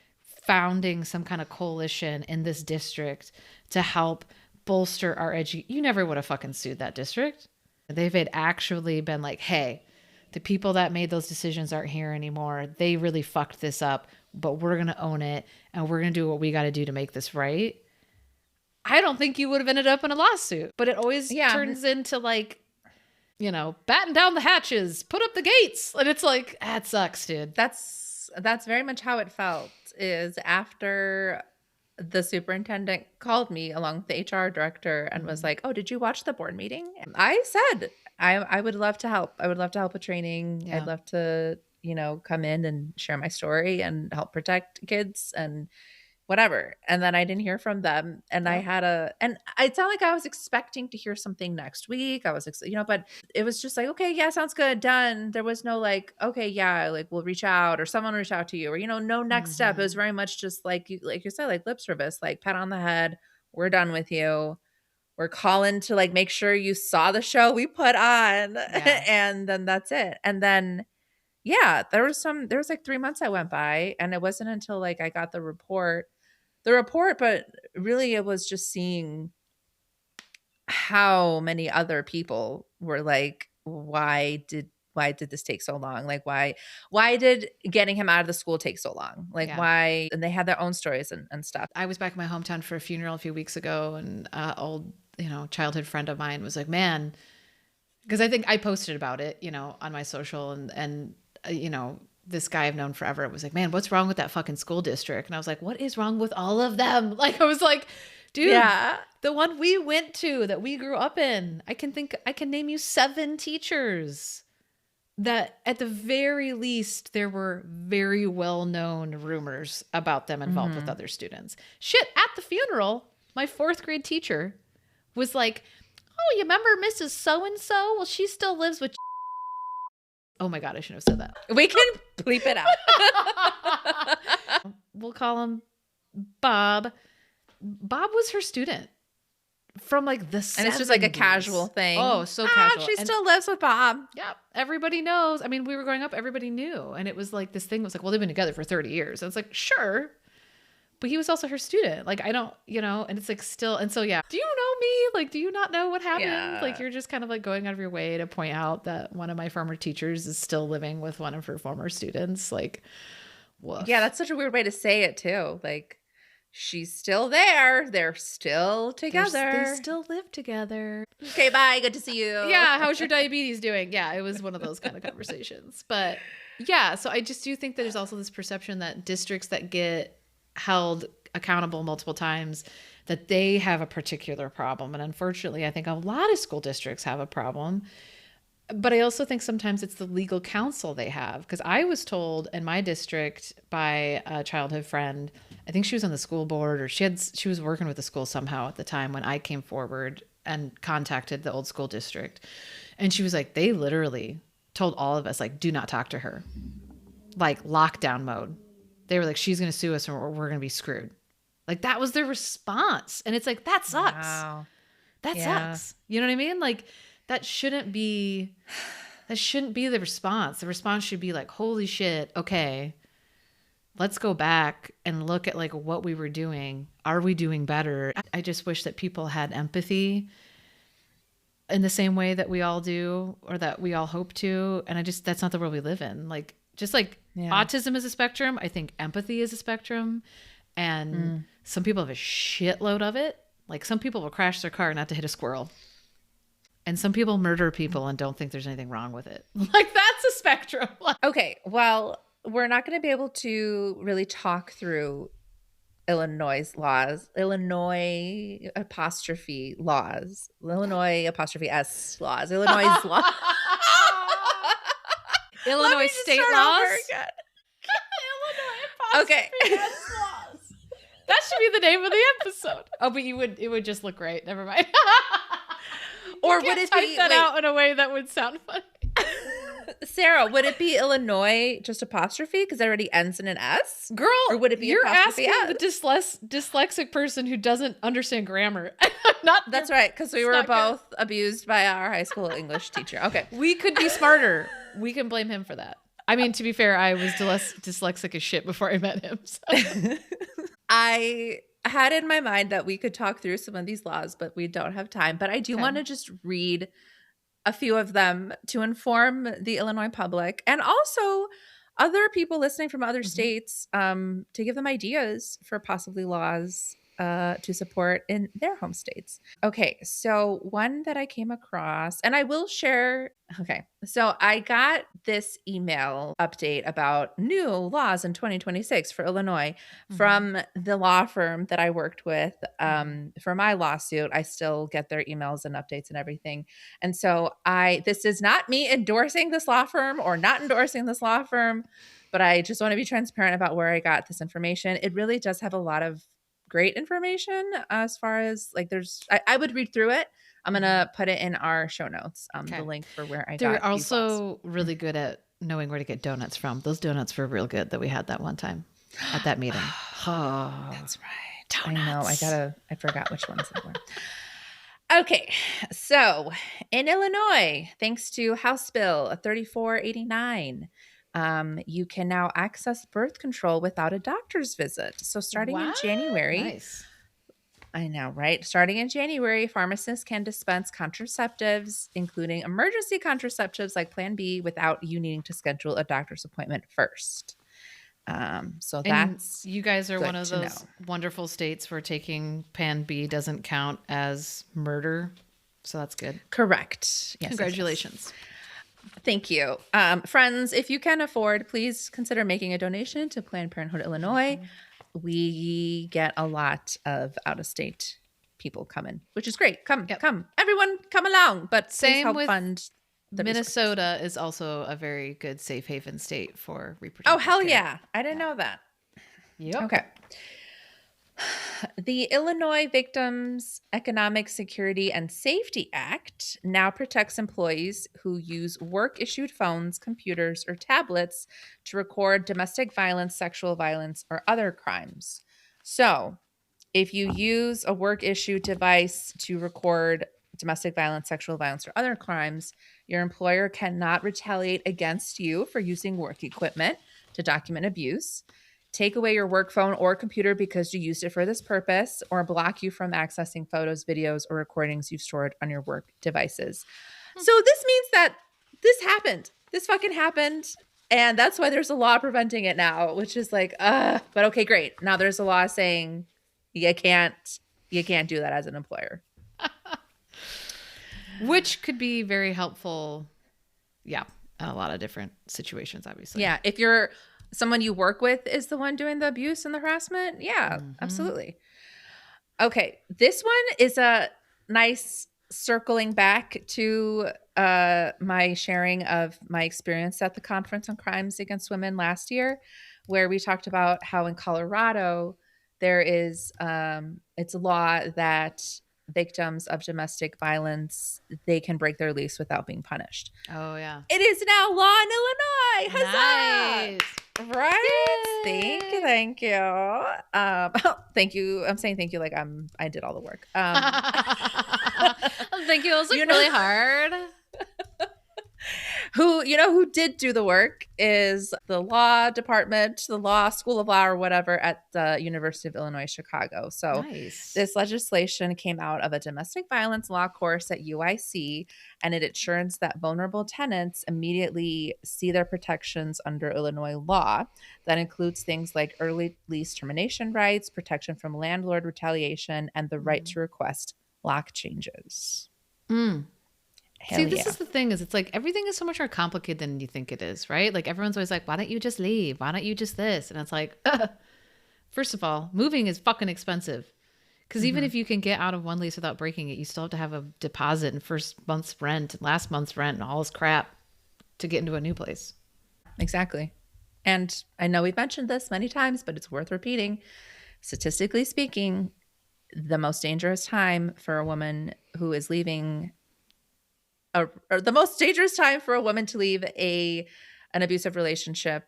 founding some kind of coalition in this district to help bolster our you never would have fucking sued that district. They've had actually been like, hey, the people that made those decisions aren't here anymore. They really fucked this up, but we're going to own it and we're going to do what we got to do to make this right. I don't think you would have ended up in a lawsuit, but it always turns into like, you know, batten down the hatches, put up the gates. And it's like, that sucks, dude. That's very much how it felt. Is after the superintendent called me along with the HR director and was like, oh, did you watch the board meeting? And I said, I would love to help. I would love to help with training. Yeah. I'd love to, you know, come in and share my story and help protect kids and whatever. And then I didn't hear from them. And I had and it's not like I was expecting to hear something next week. I was, but it was just like, okay, yeah, sounds good. Done. There was no like, okay, yeah, like we'll reach out or someone will reach out to you or, no next step. It was very much just like you said, like lip service, like pat on the head. We're done with you. We're calling to like, make sure you saw the show we put on. Yeah. And then that's it. And then, yeah, there was like 3 months that went by and it wasn't until like I got the report, but really it was just seeing how many other people were like, why did this take so long? Like, why did getting him out of the school take so long? Like, why? And they had their own stories and stuff. I was back in my hometown for a funeral a few weeks ago and old, childhood friend of mine was like, man, because I think I posted about it, on my social and this guy I've known forever was like, man, what's wrong with that fucking school district? And I was like, what is wrong with all of them? Like, I was like, dude, the one we went to that we grew up in, I can name you 7 teachers that at the very least, there were very well-known rumors about them involved with other students. Shit, at the funeral, my 4th grade teacher was like, oh, you remember Mrs. So-and-so? Well, she still lives with Oh my God, I shouldn't have said that. We can bleep it out. We'll call him Bob. Bob was her student from like the 70s. And it's just like a casual thing. Oh, so casual. She still lives with Bob. Yeah. Everybody knows. I mean, we were growing up, everybody knew. And it was like this thing was like, well, they've been together for 30 years. And it's like, sure. But he was also her student. Like, I don't, and it's like still. And so, yeah. Do you know me? Like, do you not know what happened? Yeah. Like, you're just kind of like going out of your way to point out that one of my former teachers is still living with one of her former students. Like, woof. Yeah, that's such a weird way to say it too. Like, She's still there. They're still together. They still live together. Okay, bye. Good to see you. Yeah, how's your diabetes doing? Yeah, it was one of those kind of conversations. But yeah, so I just do think that there's also this perception that districts that get held accountable multiple times, that they have a particular problem. And unfortunately, I think a lot of school districts have a problem. But I also think sometimes it's the legal counsel they have. Because I was told in my district by a childhood friend, I think she was on the school board, or she was working with the school somehow at the time when I came forward and contacted the old school district. And she was like, they literally told all of us, like, do not talk to her. Like, lockdown mode. They were like, she's going to sue us and we're going to be screwed. Like, that was their response. And it's like, that sucks. Wow. That sucks. You know what I mean? Like, that shouldn't be the response. The response should be like, holy shit, okay, let's go back and look at like what we were doing. Are we doing better? I just wish that people had empathy in the same way that we all do, or that we all hope to. And that's not the world we live in. Like, just like autism is a spectrum, I think empathy is a spectrum. And some people have a shitload of it. Like, some people will crash their car not to hit a squirrel. And some people murder people and don't think there's anything wrong with it. Like, that's a spectrum. Okay, well, we're not going to be able to really talk through Illinois laws, Illinois apostrophe laws, Illinois apostrophe S laws, Illinois law. Illinois state laws. Illinois apostrophe S laws. That should be the name of the episode. Oh, but it would just look great. Never mind. Or would it be that out in a way that would sound funny? Sarah, would it be Illinois just apostrophe because it already ends in an S? Girl, or would it be you're apostrophe asking S? the dyslexic person who doesn't understand grammar. That's right, because we were both abused by our high school English teacher. Okay. We could be smarter. We can blame him for that. I mean, to be fair, I was dyslexic as shit before I met him. So. I had in my mind that we could talk through some of these laws, but we don't have time. But I do want to just read a few of them to inform the Illinois public and also other people listening from other states, to give them ideas for possibly laws to support in their home states. Okay, so one that I came across, and I will share. Okay, so I got this email update about new laws in 2026 for Illinois from the law firm that I worked with for my lawsuit. I still get their emails and updates and everything. And so this is not me endorsing this law firm or not endorsing this law firm, but I just want to be transparent about where I got this information. It really does have a lot of great information as far as like I would read through it. I'm going to put it in our show notes, the link for where I got They're also really good at knowing where to get donuts from. Those donuts were real good that we had that one time at that meeting. Oh, that's right. Donuts. I know. I forgot which ones they were. Okay. So in Illinois, thanks to House Bill 3489, you can now access birth control without a doctor's visit. So starting in January, nice. I know, right? Starting in January, pharmacists can dispense contraceptives, including emergency contraceptives like Plan B, without you needing to schedule a doctor's appointment first. So that's you guys are one of those wonderful states where taking Plan B doesn't count as murder. So that's good. Correct. Yes, congratulations. Yes. Thank you. Friends, if you can afford, please consider making a donation to Planned Parenthood Illinois. We get a lot of out-of-state people coming, which is great. Come. Everyone come along. But same help with fund the Minnesota resources. Is also a very good safe haven state for reproductive Oh, hell care. yeah. I didn't know that. Yep. Okay. The Illinois Victims Economic Security and Safety Act now protects employees who use work-issued phones, computers, or tablets to record domestic violence, sexual violence, or other crimes. So, if you use a work-issued device to record domestic violence, sexual violence, or other crimes, your employer cannot retaliate against you for using work equipment to document abuse, take away your work phone or computer because you used it for this purpose, or block you from accessing photos, videos, or recordings you've stored on your work devices. So this means that this happened. This fucking happened. And that's why there's a law preventing it now, which is like, but okay, great. Now there's a law saying You can't do that as an employer. Which could be very helpful. Yeah. In a lot of different situations, obviously. Yeah. If you're someone you work with is the one doing the abuse and the harassment. Yeah, absolutely. Okay. This one is a nice circling back to my sharing of my experience at the Conference on Crimes Against Women last year, where we talked about how in Colorado there is it's a law that victims of domestic violence, they can break their lease without being punished. Oh, yeah. It is now law in Illinois. Huzzah! Nice. Right? Yay. Thank you. Thank you. I'm saying thank you like I did all the work. Thank you. It was like really hard. Who did do the work is the law department, the law school of law or whatever at the University of Illinois, Chicago. So Nice. This legislation came out of a domestic violence law course at UIC, and it ensures that vulnerable tenants immediately see their protections under Illinois law. That includes things like early lease termination rights, protection from landlord retaliation, and the right to request lock changes. See, this is the thing is it's like everything is so much more complicated than you think it is, right? Like everyone's always like, why don't you just leave? Why don't you just this? And it's like, first of all, moving is fucking expensive. Because even if you can get out of one lease without breaking it, you still have to have a deposit and first month's rent and last month's rent and all this crap to get into a new place. Exactly. And I know we've mentioned this many times, but it's worth repeating. Statistically speaking, the most dangerous time for a woman who is leaving or the most dangerous time for a woman to leave an abusive relationship.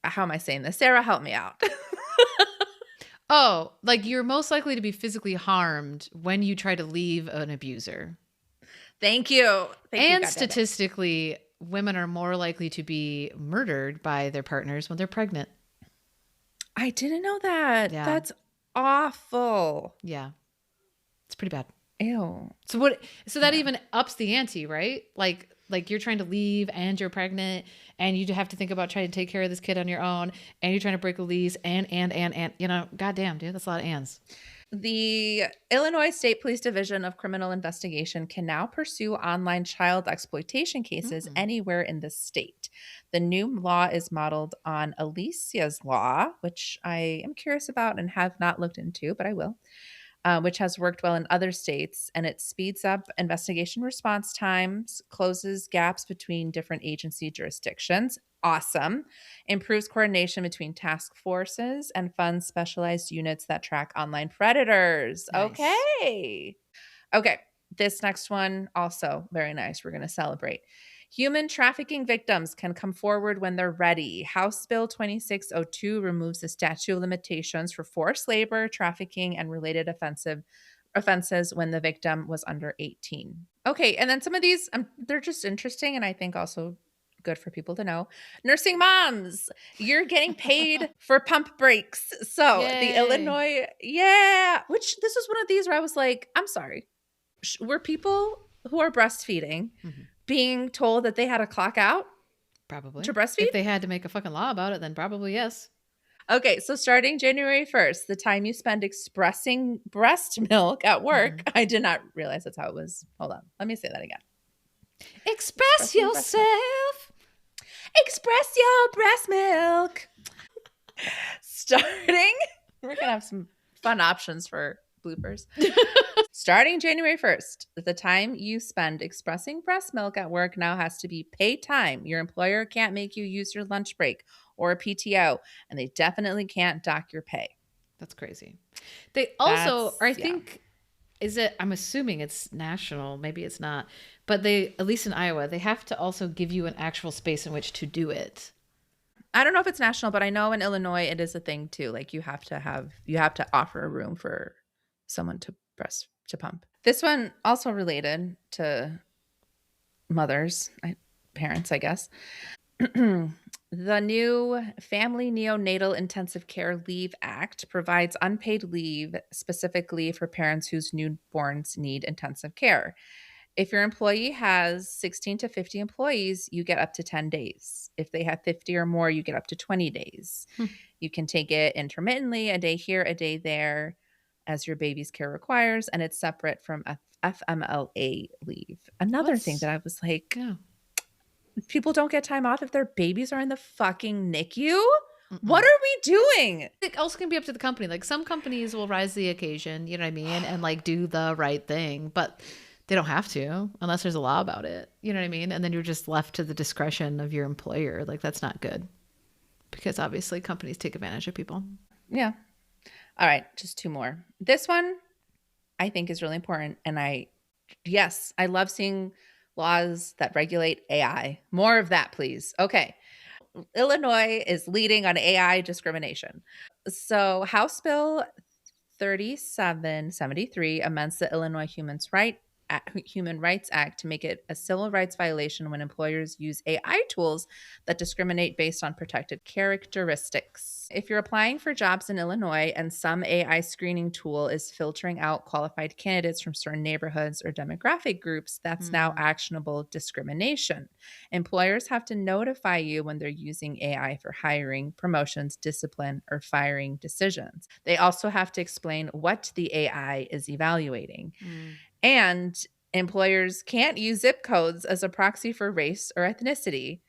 How am I saying this? Sarah, help me out. Oh, like you're most likely to be physically harmed when you try to leave an abuser. Thank you. And statistically, women are more likely to be murdered by their partners when they're pregnant. I didn't know that. Yeah. That's awful. Yeah. It's pretty bad. Ew. So that even ups the ante, right? Like you're trying to leave and you're pregnant and you have to think about trying to take care of this kid on your own and you're trying to break a lease and goddamn, dude, that's a lot of ands. The Illinois State Police Division of Criminal Investigation can now pursue online child exploitation cases anywhere in the state. The new law is modeled on Alicia's law, which I am curious about and have not looked into, but I will. Which has worked well in other states, and it speeds up investigation response times, closes gaps between different agency jurisdictions. Awesome. Improves coordination between task forces and funds specialized units that track online predators. Nice. Okay. This next one, also very nice. We're going to celebrate. Human trafficking victims can come forward when they're ready. House Bill 2602 removes the statute of limitations for forced labor, trafficking, and related offenses when the victim was under 18. Okay, and then some of these, they're just interesting and I think also good for people to know. Nursing moms, you're getting paid for pump breaks. So the Illinois, which this was one of these where I was like, I'm sorry. Were people who are breastfeeding being told that they had to clock out? Probably. To breastfeed? If they had to make a fucking law about it, then probably yes. Okay, so starting January 1st, the time you spend expressing breast milk at work, I did not realize that's how it was. Hold on. Let me say that again. Express yourself. Express your breast milk. Starting, we're going to have some fun options for bloopers. Starting January 1st, the time you spend expressing breast milk at work now has to be paid time. Your employer can't make you use your lunch break or a PTO, and they definitely can't dock your pay. That's crazy. They also, I'm assuming it's national, maybe it's not, but they, at least in Iowa, they have to also give you an actual space in which to do it. I don't know if it's national, but I know in Illinois it is a thing too. Like you have to offer a room for someone to pump. This one also related to mothers, parents, I guess. The new Family Neonatal Intensive Care Leave Act provides unpaid leave specifically for parents whose newborns need intensive care. If your employee has 16 to 50 employees, you get up to 10 days. If they have 50 or more, you get up to 20 days. You can take it intermittently, a day here, a day there, as your baby's care requires, and it's separate from FMLA leave. Another thing that I was like, people don't get time off if their babies are in the fucking NICU? What are we doing? It also can be up to the company. Like some companies will rise to the occasion, you know what I mean? And like do the right thing, but they don't have to unless there's a law about it. You know what I mean? And then you're just left to the discretion of your employer. Like that's not good because obviously companies take advantage of people. Yeah. All right. Just 2 more. This one I think is really important. And I love seeing laws that regulate AI. More of that, please. Okay. Illinois is leading on AI discrimination. So House Bill 3773 amends the Illinois Human Rights Act to make it a civil rights violation when employers use AI tools that discriminate based on protected characteristics. If you're applying for jobs in Illinois and some AI screening tool is filtering out qualified candidates from certain neighborhoods or demographic groups, that's now actionable discrimination. Employers have to notify you when they're using AI for hiring, promotions, discipline, or firing decisions. They also have to explain what the AI is evaluating. And employers can't use zip codes as a proxy for race or ethnicity.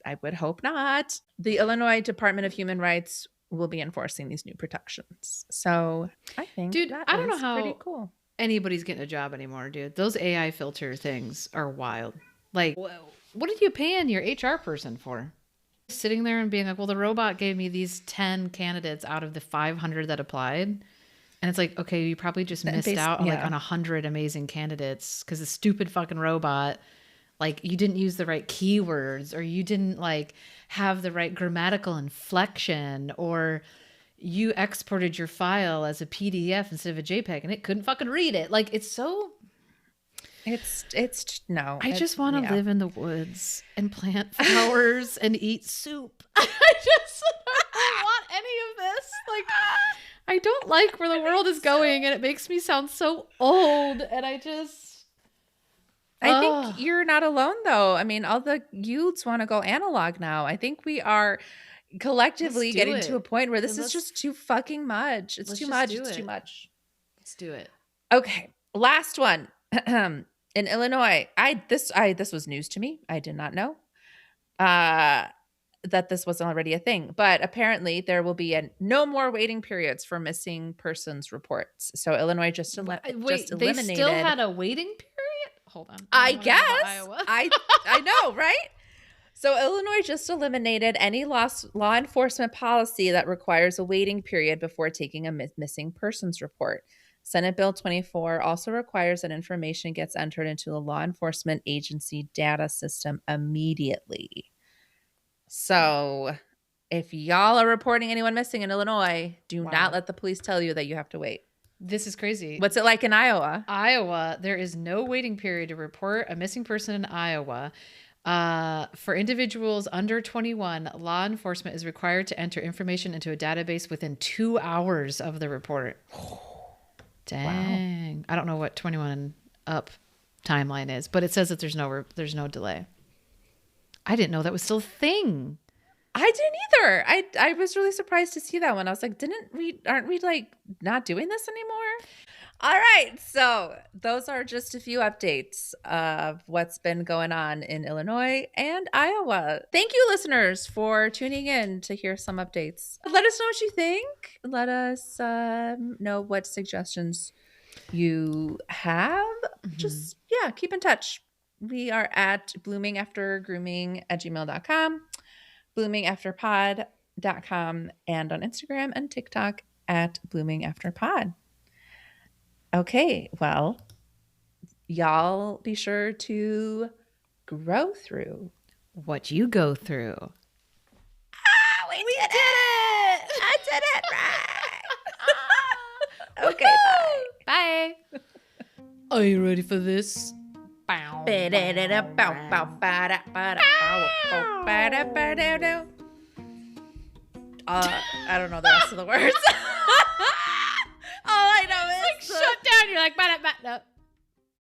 I would hope not. The Illinois Department of Human Rights will be enforcing these new protections. So I think I don't know how pretty cool. Anybody's getting a job anymore, dude. Those AI filter things are wild. Like, what did you pay your HR person for? Sitting there and being like, well, the robot gave me these 10 candidates out of the 500 that applied. And it's like, okay, you probably just missed out on 100 amazing candidates because the stupid fucking robot, like you didn't use the right keywords or you didn't like have the right grammatical inflection or you exported your file as a PDF instead of a JPEG and it couldn't fucking read it. Like it's so... no. I just want to live in the woods and plant flowers and eat soup. I just don't want any of this. Like... I don't like where the world is going and it makes me sound so old and I think you're not alone though. I mean, all the youths want to go analog now. I think we are collectively getting to a point where this is just too fucking much. It's too much. It's too much. Let's do it. Okay. Last one. In Illinois, this was news to me. I did not know. That this wasn't already a thing, but apparently there will be no more waiting periods for missing persons reports. So Illinois just eliminated. They still had a waiting period? Hold on. I guess. I know, right? So Illinois just eliminated any law enforcement policy that requires a waiting period before taking a missing persons report. Senate Bill 24 also requires that information gets entered into the law enforcement agency data system immediately. So if y'all are reporting anyone missing in Illinois, do not let the police tell you that you have to wait. This is crazy. What's it like in Iowa? Iowa, there is no waiting period to report a missing person in Iowa. For individuals under 21, law enforcement is required to enter information into a database within 2 hours of the report. Dang. Wow. I don't know what 21 and up timeline is, but it says that there's no delay. I didn't know that was still a thing. I didn't either. I was really surprised to see that one. I was like, aren't we like not doing this anymore? All right. So those are just a few updates of what's been going on in Illinois and Iowa. Thank you, listeners, for tuning in to hear some updates. Let us know what you think. Let us know what suggestions you have. Just, keep in touch. We are at bloomingaftergrooming@gmail.com, bloomingafterpod.com, and on Instagram and TikTok at bloomingafterpod. Okay, well, y'all be sure to grow through what you go through. We did it! I did it right! Okay, bye. Bye. Are you ready for this? I don't know the rest of the words. All I know is shut down. You're like, no.